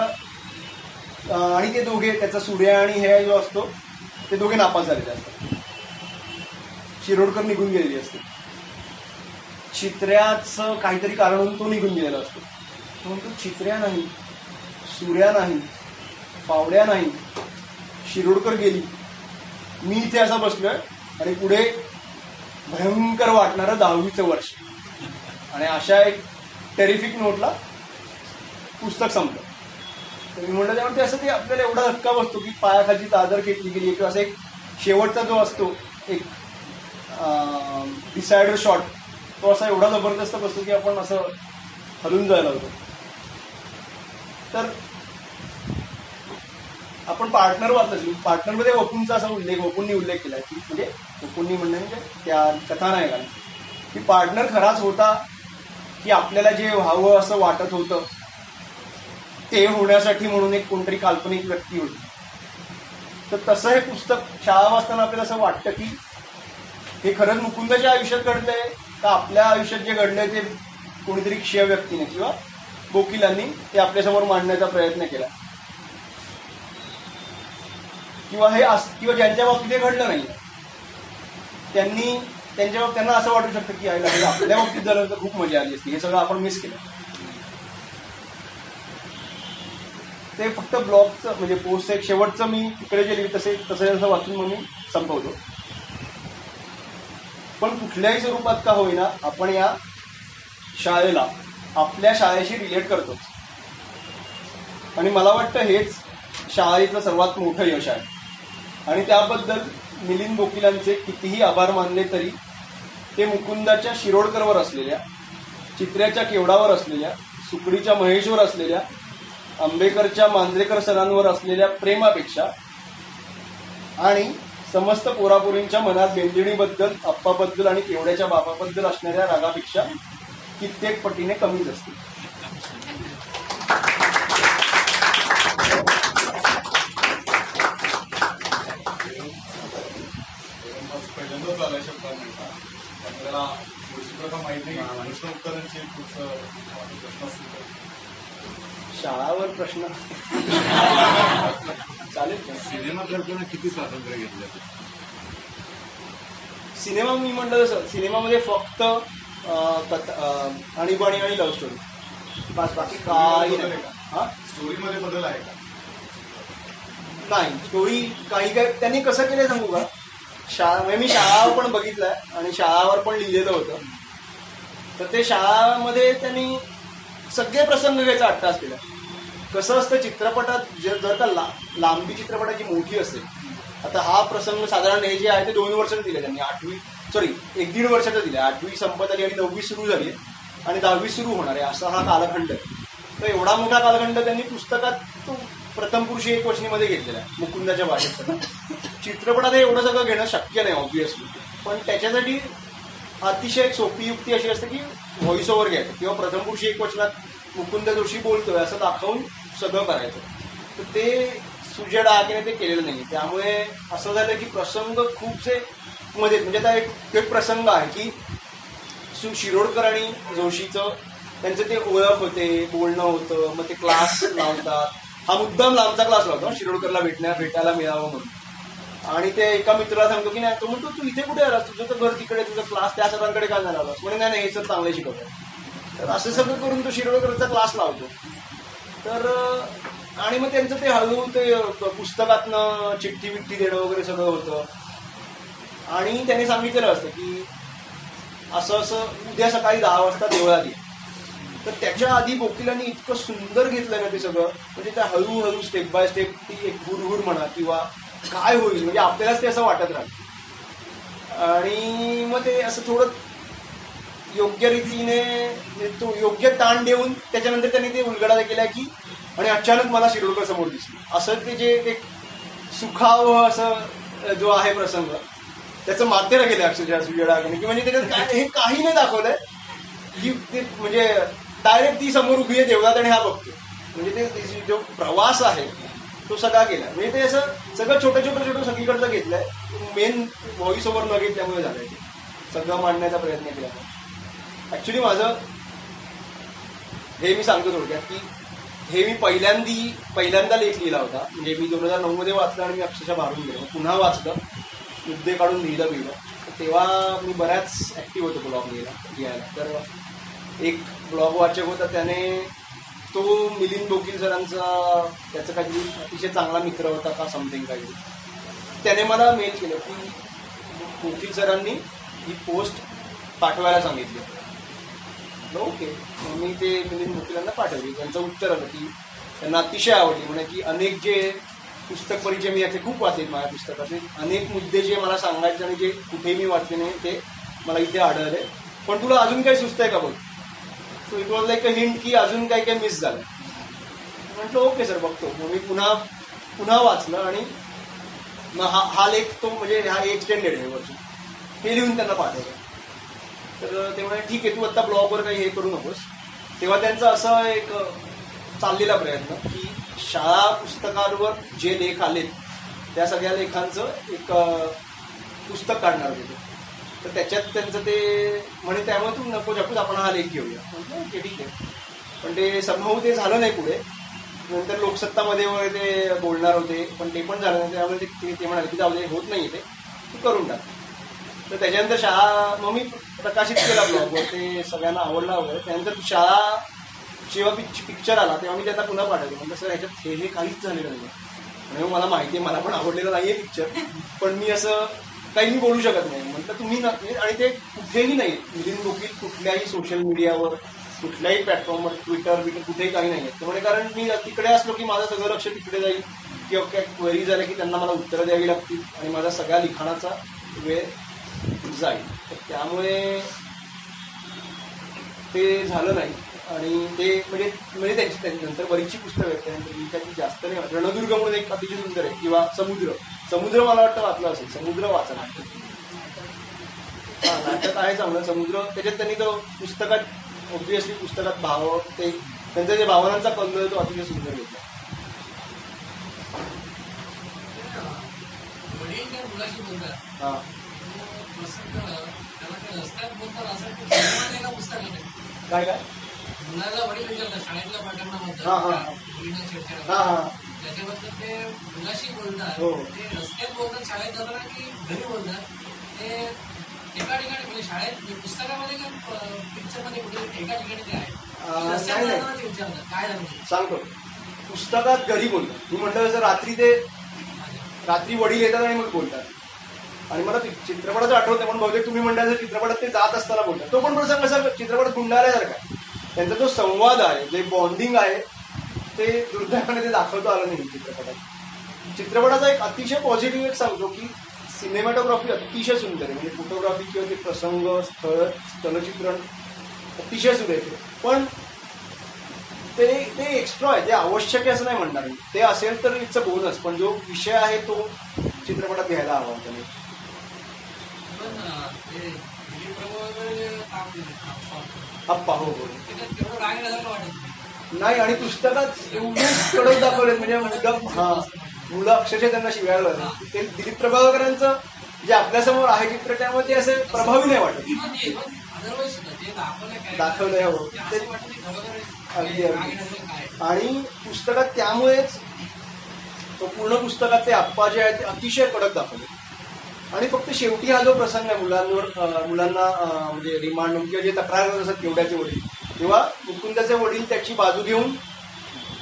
आणि ते दोघे, त्याचा सूर्या आणि हे जो असतो ते दोघे नापास झालेले असतात. शिरोडकर निघून गेलेली असते. चित्र्याचं काहीतरी कारण म्हणून तो निघून गेलेला असतो. तो म्हणतो चित्र्या नाही, सूर्या नाही, पावड्या नाही, शिरोडकर गेली, मी इथे असा बसलोय आणि पुढे भयंकर वाटणारं 10वीचं वर्ष. आणि अशा एक टेरिफिक नोटला पुस्तक संपलं. तर मी म्हटलं त्यामुळे असं ते आपल्याला एवढा धक्का बसतो की पायाखालची चादर घेतली गेली किंवा असं एक शेवटचा जो असतो एक डिसायडर शॉट, तो असा एवढा जबरदस्त बसतो की आपण असं हलून जायला होतो. तर आपण पार्टनर वाचलं, पार्टनरमध्ये वपूंचा असा वपूंनी उल्लेख केला की म्हणजे वपूंनी म्हणजे त्या कथानायकाने की पार्टनर खराच होता की आपल्याला जे व्हावं असं वाटत होतं ते होण्यासाठी म्हणून एक कोणतरी काल्पनिक व्यक्ती होती. तर तसं हे पुस्तक शाळा वाचताना आपल्याला असं वाटतं की हे खरंच मुकुंदाच्या आयुष्यात घडलंय का आपल्या आयुष्यात जे घडलंय ते कोणीतरी क्षय व्यक्तीने किंवा वकिलांनी ते आपल्यासमोर मांडण्याचा प्रयत्न केला, किंवा ज्यांच्या बाबतीत ते घडलं नाही त्यांना असं वाटू शकतं की आपल्या बाबतीत झालं तर खूप मजा आली असती, हे सगळं आपण मिस केलं. ते फक्त ब्लॉगचं म्हणजे पोस्ट एक शेवटचं मी तिकडे गेली तसं वाचून मग मी संपवतो. पण कुठल्याही स्वरूपात का होईना आपण या शाळेला आपल्या शाळेशी रिलेट करतोच. आणि मला वाटतं हेच शाळेतलं सर्वात मोठं यश आहे. आणि त्याबद्दल मिलिंद बोकीलांचे कितीही आभार मानले तरी ते मुकुंदाच्या शिरोडकरवर असलेल्या, चित्र्याच्या केवडावर असलेल्या, सुकडीच्या महेशवर असलेल्या, आंबेकरच्या मांजरेकर सरांवर असलेल्या प्रेमापेक्षा आणि समस्त पोरापोरींच्या मनात बेंदिणीबद्दल, अप्पाबद्दल आणि केवड्याच्या बापाबद्दल असणाऱ्या रागापेक्षा कित्येक पटीने कमीच असते. पहिल्यांदाच आलाय शब्द आपल्याला गोष्टी प्रथा माहिती नाही. प्रश्न उत्तरांचे प्रश्न असतील तर शाळावर प्रश्न चालेल. सिनेमा करताना किती स्वातंत्र्य घेतलं? सिनेमा मी म्हटलं तसं सिनेमामध्ये फक्त आणीबाणी आणि लव्ह स्टोरी, बस, बाकी काही नाही. हा, स्टोरीमध्ये बदल आहे का? नाही, स्टोरी काही काय त्यांनी कसं केलं सांगू का. म्हणजे मी शाळावर पण बघितलंय आणि शाळावर पण लिहिलेलं होतं. तर ते शाळामध्ये त्यांनी सगळे प्रसंग घ्यायचा अट्टास केला. कसं असतं चित्रपटात जर का लांबी चित्रपटाची मोठी असेल, आता हा प्रसंग साधारण हे जे आहे ते 2 वर्षाचं दिलं त्यांनी, 1-1.5 वर्षाचं दिलं. 8वी संपत आली आणि 9वी सुरू झाली. आणि 10वी सुरू होणार आहे असा हा कालखंड आहे. तर एवढा मोठा कालखंड त्यांनी पुस्तकात तो प्रथम पुरुषी एकवचनीमध्ये घेतलेला आहे मुकुंदाच्या भाषेत. चित्रपटात हे एवढं सगळं घेणं शक्य नाही ऑब्व्हियसली, पण त्याच्यासाठी अतिशय एक सोपी युक्ती अशी असते की व्हॉइस ओव्हर घ्यायचं किंवा प्रथम पुरुषी एकवचनात मुकुंद जोशी बोलतोय असं दाखवून सगळं करायचं. तर ते सुजय डहाकेने ते केलेलं नाही. त्यामुळे असं झालं की प्रसंग खूपसे मध्ये म्हणजे आता एक प्रसंग आहे की शिरोडकर आणि जोशीचं त्यांचं ते ओळख होते, बोलणं होतं, मग ते क्लास लावतात. हा मुद्दाम लांबचा क्लास लावतो शिरोडकरला भेटायला मिळावं म्हणून. आणि ते एका मित्राला सांगतो की नाही, तो म्हणतो तू इथे कुठे आलास, तुझं तर घर तिकडे, तुझा क्लास त्या सरांकडे काय झाला आलास म्हणजे नाही हे सर चांगले शिकवतात. तर असं सगळं करून तो शिरोडकरचा क्लास लावतो. तर आणि मग त्यांचं ते हळूहळू ते पुस्तकातनं चिठ्ठी बिठ्ठी देणं वगैरे सगळं होतं. आणि त्यांनी सांगितलेलं असतं की असं असं उद्या सकाळी 10 वाजता देवळात ये. तर त्याच्या आधी वकिलांनी इतकं सुंदर घेतलं ना ते सगळं, म्हणजे त्या हळूहळू स्टेप बाय स्टेप ती एक हुरहुर म्हणा किंवा काय होईल म्हणजे आपल्यालाच ते असं वाटत राहतं. आणि मग ते असं थोडं योग्य रीतीने तो योग्य ताण देऊन त्याच्यानंतर त्यांनी ते उलगडा केला की आणि अचानक मला शिरोडकर समोर दिसली. असं ते जे एक सुखावं असं जो आहे प्रसंग त्याचं माथेरा गेलं अक्षरशः सुजय डहाकेने की म्हणजे त्याच्यात काय हे काही नाही दाखवलंय की ते म्हणजे डायरेक्ट ती समोर उभी आहे देवळात आणि हा बघतो. म्हणजे ते जो प्रवास आहे तो सगळा केला. म्हणजे ते असं सगळं छोटं सगळीकडचं घेतलंय. मेन व्हॉइस ओव्हर न घेतल्यामुळे झालंय ते सगळं मांडण्याचा प्रयत्न केला. ऍक्च्युली माझं हे मी सांगतो थोडक्यात की हे मी पहिल्यांदा लेख लिहिला होता. म्हणजे मी 2009 मध्ये वाचलं आणि मी अक्षरशः भारून गेलो. पुन्हा वाचलं, मुद्दे काढून लिहिलं. तेव्हा मी बऱ्याच ऍक्टिव्ह होतो ब्लॉग लिहायला. तर एक ब्लॉग वाचक होता, त्याने तो मिलिंद बोकील सरांचा त्याचा काहीतरी अतिशय चांगला मित्र होता का समथिंग काहीतरी. त्याने मला मेल केलं की बोकील सरांनी ही पोस्ट पाठवायला सांगितली. ओके, मी ते मिलिंद बोकीलांना पाठवली. त्यांचं उत्तर आलं की त्यांना अतिशय आवडली. म्हणजे की अनेक जे पुस्तक परिचय मी याचे खूप वाचले माझ्या पुस्तकाचे, अनेक मुद्दे जे मला सांगायचे आणि जे कुठेही मी वाचले नाही ते मला इथे आढळले. पण तुला अजून काही सुचतंय का बघ. So it was like a hint की अजून काही मिस झालं. म्हटलं ओके सर बघतो. मग मी पुन्हा वाचलं आणि मग हा लेख तो म्हणजे हा एक्सटेंडेड आहे वर्ष हे लिहून त्यांना पाठवलं. तर ते म्हणाले ठीक आहे, तू आता ब्लॉगवर काही हे करू नकोस. तेव्हा त्यांचा असा एक चाललेला प्रयत्न की शाळा पुस्तकांवर जे लेख आलेत त्या सगळ्या लेखांचं एक पुस्तक काढणार होते. तर त्याच्यात त्यांचं ते म्हणे त्यामुळे तू नको जाकूच आपण हा लेख घेऊया. म्हटलं ओके ठीक आहे. पण ते संभव ते झालं नाही पुढे. नंतर लोकसत्तामध्ये वगैरे ते बोलणार होते पण ते पण झालं नाही. त्यामुळे ते म्हणाले की जाऊ दे, होत नाही ते, तू करून टाक. तर त्याच्यानंतर शाळा मग मी प्रकाशित केला ब्लॉगवर, ते सगळ्यांना आवडला वगैरे. त्यानंतर शाळा जेव्हा पिक्चर आला तेव्हा मी त्याला पुन्हा पाठवलं. म्हणजे सर ह्याच्यात हे काहीच झालेलं नाही. म्हणजे मला माहिती आहे, मला पण आवडलेलं नाही आहे पिक्चर, पण मी असं काही मी बोलू शकत नाही. म्हटलं तुम्ही आणि ते कुठेही नाही. मिलिंद बोकील कुठल्याही सोशल मीडियावर कुठल्याही प्लॅटफॉर्मवर ट्विटर कुठेही काही नाही आहे. त्यामुळे कारण मी तिकडे असलो की माझं सगळं लक्ष तिकडे जाईल किंवा काय क्वेरी झाल्या की त्यांना मला उत्तरं द्यावी लागतील आणि माझा सगळ्या लिखाणाचा वेळ जाईल. तर त्यामुळे ते झालं नाही. आणि ते म्हणजे त्यांची नंतर बरीचशी पुस्तकं आहेत. त्यानंतर मी काही जास्त नाही. रणदुर्ग म्हणून एक अतिशय सुंदर आहे, किंवा समुद्र मला वाटतं वाचलं असेल. समुद्र वाचा नाटक. हा नाटक आहे चांगलं समुद्र. त्याच्यात त्यांनी तो पुस्तकात ऑब्व्हियसली पुस्तकात भाव ते त्यांचा जे भावनांचा कल आहे तो अतिशय सुंदर घेतला. हा काय काय मुलाला वडील विचारतात शाळेतल्या पाठांना त्याच्याबद्दल ते मुलाशी बोलतात. ते रस्त्यात बोलतात, शाळेत जाताना की घरी बोलतात. ते एका ठिकाणी म्हणजे शाळेत पुस्तकामध्ये का पिक्चरमध्ये कुठे एका ठिकाणी ते आहे रस्त्यात जाताना ते विचारतात काय झालं सांगतो. पुस्तकात घरी बोलतात. मी म्हटलं जसं रात्री वडील येतात आणि मग बोलतात. आणि मला चित्रपटाचं आठवतं पण बहुतेक तुम्ही म्हणता चित्रपटात ते जात असताना बोलतात. तो पण प्रसंग असा चित्रपटात गुंडाळल्यासारखा. त्यांचा जो संवाद आहे, जे बॉन्डिंग आहे ते दुर्दैवाने ते दाखवता आलं नाही चित्रपटात. चित्रपटाचा एक अतिशय पॉझिटिव्ह एक सांगतो की सिनेमॅटोग्राफी अतिशय सुंदर आहे. म्हणजे फोटोग्राफी किंवा ते प्रसंग स्थलचित्रण अतिशय सुरेख आहे. पण ते ते एक्स्ट्रा आहे, ते आवश्यक आहे असं नाही म्हणणार मी. ते असेल तर इट्स अ बोनस, पण जो विषय आहे तो चित्रपटात घ्यायला हवा त्याने. पण ते दिलीप प्रभू वगैरे काम केलं अप्पा हो हो त्याच्यात तेवढं राग येण्यासारखं वाटत नाही. आणि पुस्तकात एवढे कडक दाखवलेत म्हणजे मुलं अक्षरशः त्यांना शिवायला लागले. ते दिलीप प्रभावकरांचं जे आपल्यासमोर आहे चित्र त्यामुळे ते असे प्रभावी नाही वाटत. अदरवाईज सुद्धा ते दाखवलंय हो. ते असं वाटतं की खरोखर अगदी राग अगदी. येण्यासारखं काय. आणि पुस्तकात त्यामुळेच तो पूर्ण पुस्तकात ते आप्पा जे आहेत ते अतिशय कडक दाखवले. आणि फक्त शेवटी हा जो प्रसंग आहे मुलांना म्हणजे रिमांड किंवा जे तक्रार करत असतात केवढ्याचे वडील, तेव्हा मुकुंदाचे वडील त्याची बाजू घेऊन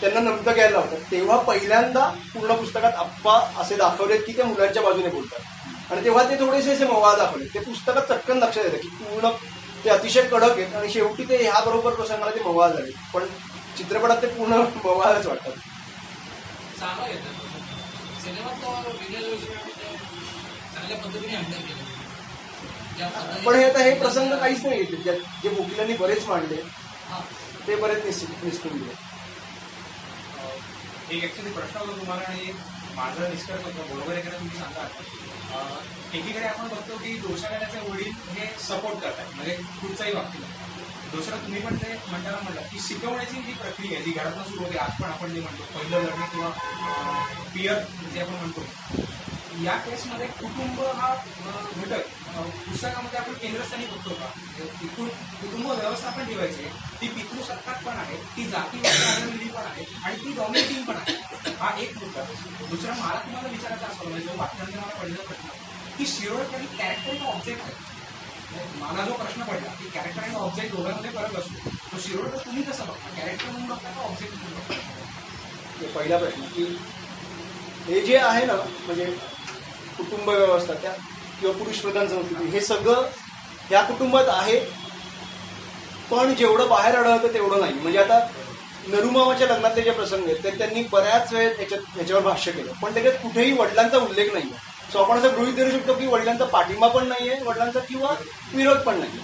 त्यांना नमतं घ्यायला लावतात. तेव्हा पहिल्यांदा पूर्ण पुस्तकात आप्पा असे दाखवलेत की ते मुलांच्या बाजूने बोलतात. आणि तेव्हा ते थोडेसे असे मवाळ दाखवले. ते पुस्तकात चटकन लक्षात येतं की पूर्ण ते अतिशय कडक आहेत आणि शेवटी ते ह्या बरोबर प्रसंगाला ते मवाळ झाले. पण चित्रपटात ते पूर्ण मवाळच वाटतात. चांगलं घेतलं सिनेमात तो विजय जोशी आणि ते चांगल्या पद्धतीने हँडल केलं. ज्या पद्धतीने- पण हे आता हे प्रसंग काहीच नाही येते जे वकिलांनी बरेच मांडले हा. ते बरेच निसटून गेले. एक ऍक्च्युली प्रश्न होता तुम्हाला आणि माझा निष्कर्ष होता बरोबर आहे का तुम्ही सांगा. एकीकडे आपण बघतो की दोषाघाताचे वडील हे सपोर्ट करतात म्हणजे कुठचाही बाबतीला. दुसरं तुम्ही पण ते म्हणताना म्हटलं की शिकवण्याची जी प्रक्रिया आहे जी घरातून सुरू होते. आज पण आपण जे म्हणतो पहिलं लढणे किंवा पियर जे आपण म्हणतो या केसमध्ये कुटुंब हा घटक पुस्तकामध्ये आपण केंद्रस्थानी बघतो का. कुटुंब व्यवस्थापन ठेवायचे ती पितृसत्ताक पण आहे, ती जातीवादी आधारलेली पण आहे आणि ती डॉमिनेटिंग पण आहे. हा एक मुद्दा. दुसरा मला तुम्हाला विचारायचा असतो म्हणजे जो वाक्यानंतर मला पडलेला प्रश्न की शिरोडकर ही कॅरेक्टर का ऑब्जेक्ट आहे. मला जो प्रश्न पडला की कॅरेक्टर आणि ऑब्जेक्ट दोघांमध्ये फरक असतो तो शिरोडकर तुम्ही कसं बघता, कॅरेक्टर म्हणून बघता का ऑब्जेक्ट म्हणून बघता. पहिला प्रश्न की हे जे आहे ना म्हणजे कुटुंब व्यवस्था त्या किंवा पुरुष प्रधान संस्कृती हे सगळं या कुटुंबात आहे. पण जेवढं बाहेर आढळतं तेवढं नाही. म्हणजे आता नरुमामाच्या लग्नातले जे प्रसंग आहेत ते त्यांनी बऱ्याच वेळ याच्यावर भाष्य केलं पण त्याच्यात कुठेही वडिलांचा उल्लेख नाही. सो आपण असं गृहीत धरू शकतो की वडिलांचा पाठिंबा पण नाहीये वडिलांचा किंवा विरोध पण नाही.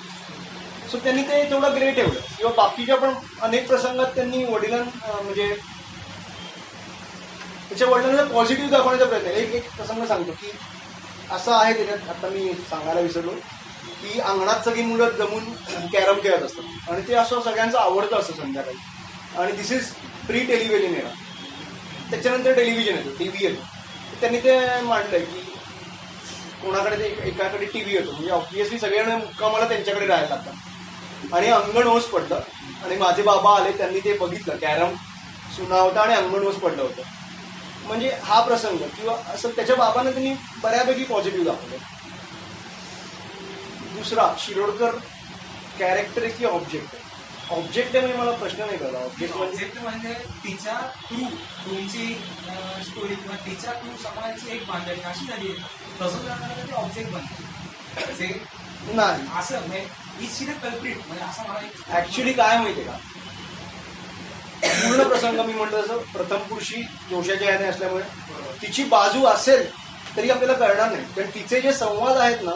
सो त्यांनी ते तेवढं ग्रे ठेवलं. किंवा बाकीच्या पण अनेक प्रसंगात त्यांनी म्हणजे त्याच्या वडिलांना पॉझिटिव्ह दाखवण्याचा प्रयत्न. एक प्रसंग सांगतो की असं आहे त्याच्यात आता मी सांगायला विसरलो की अंगणात सगळी मुलं जमून कॅरम खेळत असतात आणि ते असं सगळ्यांचं आवडतं असतं संध्याकाळी. आणि दिस इज प्री टेलिव्हिजन एरा. त्याच्यानंतर टेलिव्हिजन येतो, टीव्ही येतो. त्यांनी ते मांडलंय की कोणाकडे ते एकाकडे टीव्ही येतो म्हणजे ऑब्व्हियसली सगळ्यांना मुक्कामाला त्यांच्याकडे राहायला लागतात. आणि अंगण ओस पडलं आणि माझे बाबा आले त्यांनी ते बघितलं कॅरम सुना होता आणि अंगण ओस पडलं होतं. म्हणजे हा प्रसंग किंवा असं त्याच्या बाबांना त्यांनी बऱ्यापैकी पॉझिटिव्ह दाखवलं. दुसरा शिरोडकर कॅरेक्टर आहे की ऑब्जेक्ट आहे. ऑब्जेक्ट आहे म्हणजे मला प्रश्न नाही कळला. ऑब्जेक्ट म्हणजे तिच्या थ्रू तुमची स्टोरी किंवा तिच्या थ्रू समाजाची एक बांधणी अशी झाली तसं करणारा ते ऑब्जेक्ट बनते नाही असं म्हणजे इज द कल्प्रिट म्हणजे असं मला ऍक्च्युली काय माहितीये का पूर्ण प्रसंग मी म्हणतो तसं प्रथम पुरुषी जोशाच्या याने असल्यामुळे तिची बाजू असेल तरी आपल्याला कळणार नाही. कारण तिचे जे संवाद आहेत ना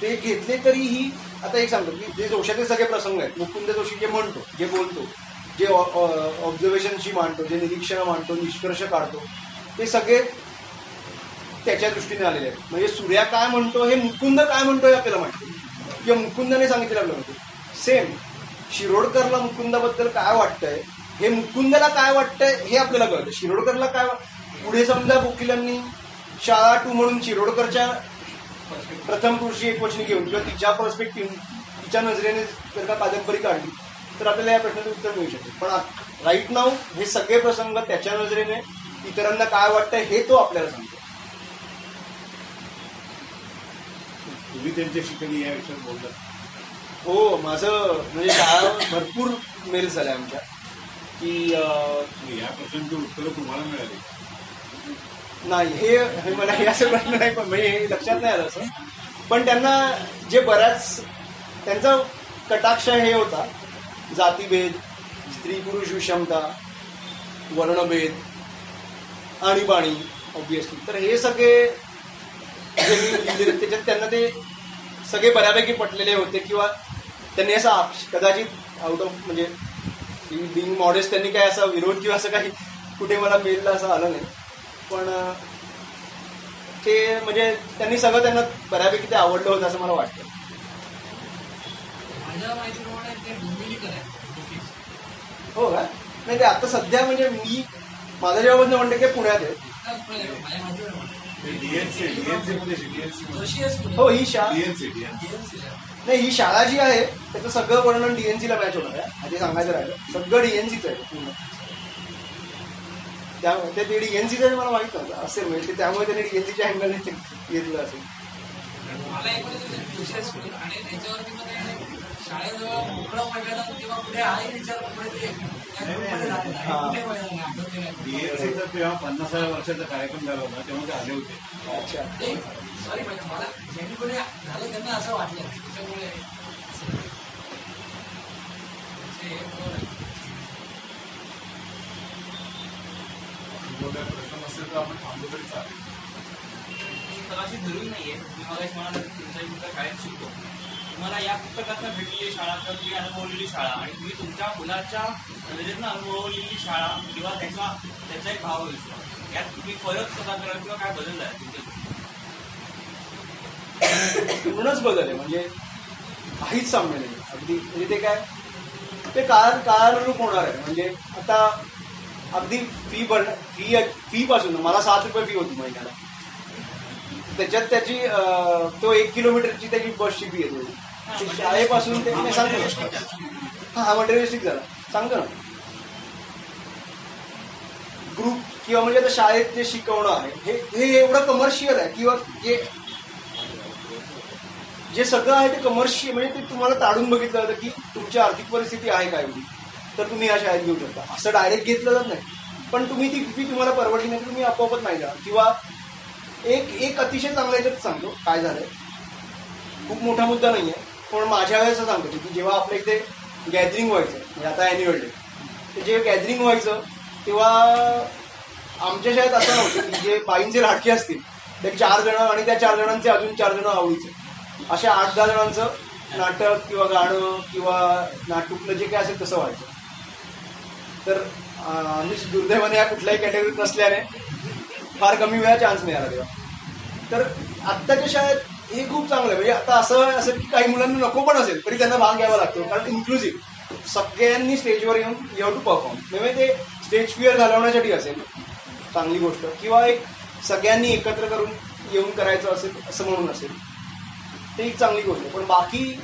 ते घेतले तरीही आता एक सांगतो की जे जोशाचे सगळे प्रसंग आहेत मुकुंद जोशी जे म्हणतो जे बोलतो जे ऑब्झर्वेशनशी मांडतो जे निरीक्षण मांडतो निष्कर्ष काढतो ते सगळे त्याच्या दृष्टीने आलेले आहेत. म्हणजे सूर्या काय म्हणतो हे मुकुंद काय म्हणतो हे आपल्याला माहिती किंवा मुकुंदाने सांगितलेलं आपल्याला माहिती. सेम शिरोडकरला मुकुंदाबद्दल काय वाटतंय हे मुकुंदला काय वाटतंय हे आपल्याला कळतं. शिरोडकरला काय पुढे समजा वकिलांनी शाळा 2 म्हणून शिरोडकरच्या प्रथम पुरुषी एकवचनी घेऊन किंवा तिच्या पर्स्पेक्टिव्ह तिच्या नजरेने जर का कादंबरी काढली तर आपल्याला या प्रश्नाचं उत्तर मिळू शकेल. पण राईट नाव हे सगळे प्रसंग त्याच्या नजरेने इतरांना काय वाटतंय हे तो आपल्याला सांगतो. तुम्ही त्यांच्याशी कधी या विषयात बोलता? हो माझं म्हणजे शाळा भरपूर मेल्स झाल्या आमच्या की या प्रश्नांची उत्तरं तुम्हाला मिळाली नाही हे मला हे असं प्रश्न नाही पण म्हणजे हे लक्षात नाही आलं असं. पण त्यांना जे बऱ्याच त्यांचा कटाक्ष हे होता जातीभेद स्त्री पुरुष विषमता वर्णभेद आणीबाणी ऑब्व्हियसली. तर हे सगळे जे मी लिहिले त्याच्यात त्यांना ते सगळे बऱ्यापैकी पटलेले होते किंवा त्यांनी असा कदाचित आउट ऑफ म्हणजे बिंग मॉडेस्ट त्यांनी काय असा विरोध किंवा असं काही कुठे मला मेलला असं आलं नाही. पण ते म्हणजे त्यांनी सगळं त्यांना बऱ्यापैकी ते आवडलं होतं असं मला वाटतं. माझ्या माहितीप्रमाणे ते डोमिनिकन आहे. हो का? नाही ते आता सध्या म्हणजे मी माझं जेव्हा म्हणते की पुण्यात आहे. माझ्या माहितीप्रमाणे डीएनसी मध्ये जोशी आहेस कुठे? हो ही शाळा डीएनसी नाही ही शाळा जी आहे त्याचं सगळं वर्णन डीएनसीला मॅच होणार आहे. आधी सांगायचं राहिलं सगळं डीएनसीच आहे पूर्ण. त्यामुळे ते डीएनसीचं मला माहित नव्हतं असेल म्हणजे त्यामुळे त्यांनी डीएनसीच्या अँगलने घेतलं असेल. मला एक जोशी हायस्कूल आणि त्याच्यावरती मध्ये शाळेजवळ मोकळं मैदान किंवा पुढे आहे विचार कुठेतरी कुठे मैदान आठवते काय? डीएनसीचा तेव्हा 50व्या वर्षाचा कार्यक्रम झाला होता तेव्हा ते आले होते. अच्छा सॉरी मला ज्यांनी कोणी झालं त्यांना असं वाटलं त्याच्यामुळे प्रश्न असेल तर आपण थांबलो तरी चालेल. पुस्तकाची जरुरी नाहीये. तुम्ही मला एक म्हणाला की तुमच्याही मुलगा शाळेत शिकतो. तुम्हाला या पुस्तकातनं भेटलेली शाळा तर तुम्ही अनुभवलेली शाळा आणि तुम्ही तुमच्या मुलाच्या नजरेतनं अनुभवलेली शाळा किंवा त्याचा एक भाव होईल यात तुम्ही फरक कसा कराल किंवा काय बदल आहे तुमच्या पूर्णच बदल आहे. म्हणजे काहीच साम्य नाही अगदी. म्हणजे ते काय ते काळानुरूप होणार आहे. म्हणजे आता अगदी फी पासून मला 7 रुपये फी होती महिन्याला. त्याच्यात त्याची तो 1 किलोमीटरची त्याची बसची फी येते शाळेपासून ते मी सांगतो ना. हा मटेरियलिस्टिक झाला सांगतो ना. ग्रुप किंवा म्हणजे आता शाळेत जे शिकवणं आहे हे एवढं कमर्शियल आहे किंवा जे सगळं आहे ते कमर्शियल म्हणजे ते तुम्हाला ताडून बघितलं जातं की तुमची आर्थिक परिस्थिती आहे काय एवढी तर तुम्ही या शाळेत घेऊ शकता. असं डायरेक्ट घेतलं जात नाही. पण तुम्ही ती फी तुम्हाला परवडली नाही तर तुम्ही आपोआपच नाही जा. किंवा एक अतिशय चांगला याच्यात सांगतो काय झालंय. खूप मोठा मुद्दा नाही आहे पण माझ्या वेळेस सांगतो की जेव्हा आपल्या इथे गॅदरिंग व्हायचं म्हणजे आता ॲन्युअल डे ते जे गॅदरिंग व्हायचं तेव्हा आमच्या शाळेत असं नव्हतं की जे बाईंचे लाडके असतील ते 4 जण आणि त्या 4 जणांचे अजून 4 जण आवडीचे अशा 8-10 जणांचं नाटक किंवा गाणं किंवा नाटुकलं जे काय असेल तसं व्हायचं. तर आम्ही दुर्दैवाने या कुठल्याही कॅटेगरीत नसल्याने फार कमी वेळा चान्स मिळाला तेव्हा. तर आत्ताच्या शाळेत हे खूप चांगलं आहे. म्हणजे आता असं की काही मुलांना नको पण असेल तरी त्यांना भाग घ्यावा लागतो कारण इन्क्लुझिव्ह सगळ्यांनी स्टेजवर येऊन यू हॅव टू परफॉर्म. म्हणजे ते स्टेज फिअर घालवण्यासाठी असेल चांगली गोष्ट किंवा एक सगळ्यांनी एकत्र करून येऊन करायचं असेल असं म्हणून असेल ते एक चांगली गोष्ट आहे. पण बाकी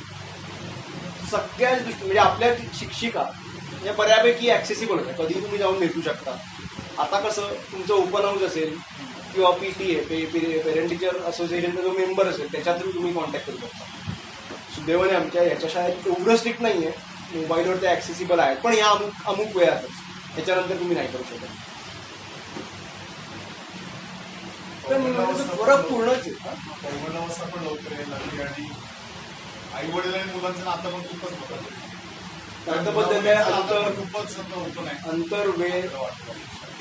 सगळ्याच दृष्टी म्हणजे आपल्या शिक्षिका म्हणजे बऱ्यापैकी ॲक्सेसिबल होत्या. कधी तुम्ही जाऊन भेटू शकता. आता कसं तुमचं ओपन हाऊस असेल किंवा PTA पेरेंट टीचर असोसिएशनचा जो मेंबर असेल त्याच्या थ्रू तुम्ही कॉन्टॅक्ट करू शकता. सुदैवाने आमच्या याच्या शाळेत एवढं स्ट्रिक्ट नाही आहे. मोबाईलवर ते ॲक्सेसिबल आहेत पण ह्या अमुक वेळातच त्याच्यानंतर तुम्ही नाही करू शकत. फरक पूर्णच आहे. पैमलावस्था पण लवकर यायला लागली आणि आई वडील आणि मुलांचं नातं पण खूपच बदललं. खूपच होतं नाही अंतर वेळ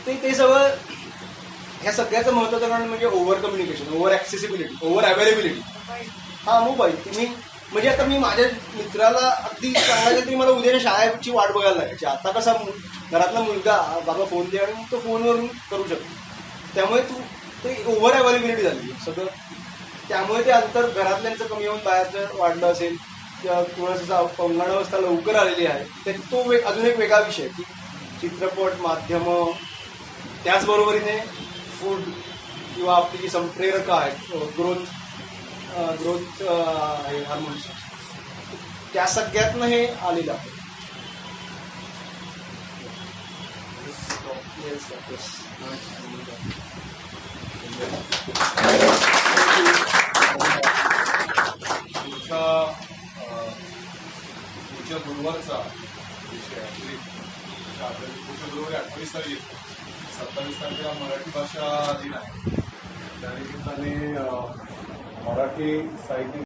ते सगळं ह्या सगळ्याचं महत्त्वाचं कारण म्हणजे over communication over accessibility over availability. हा मोबाईल तुम्ही म्हणजे आता मी माझ्या मित्राला अगदी सांगायचं तरी मला उद्याच्या शाळेची वाट बघायला लागायची. आता कसा घरातला मुलगा बाबा फोन दे आणि तो फोनवरून करू शकतो. त्यामुळे ते ओव्हर अवेलेबिलिटी झाली सगळं. त्यामुळे ते अंतर घरातल्यांचं कमी होऊन बाहेरचं वाढलं असेल किंवा कोणाचा पंगणावस्था लवकर आलेली आहे तर तो अजून एक वेगळा विषय की चित्रपट माध्यमं त्याचबरोबरीने फूड किंवा आपली जी संप्रेरकं आहेत ग्रोथ हार्मोन्स त्या सगळ्यातनं हे आलेलं आहे. पुढच्या गुरुवारचा विषय पुढच्या गुरुवारी 28 तारीख 27 तारखेला मराठी भाषा दिन आहे. त्या निमित्ताने मराठी साहित्य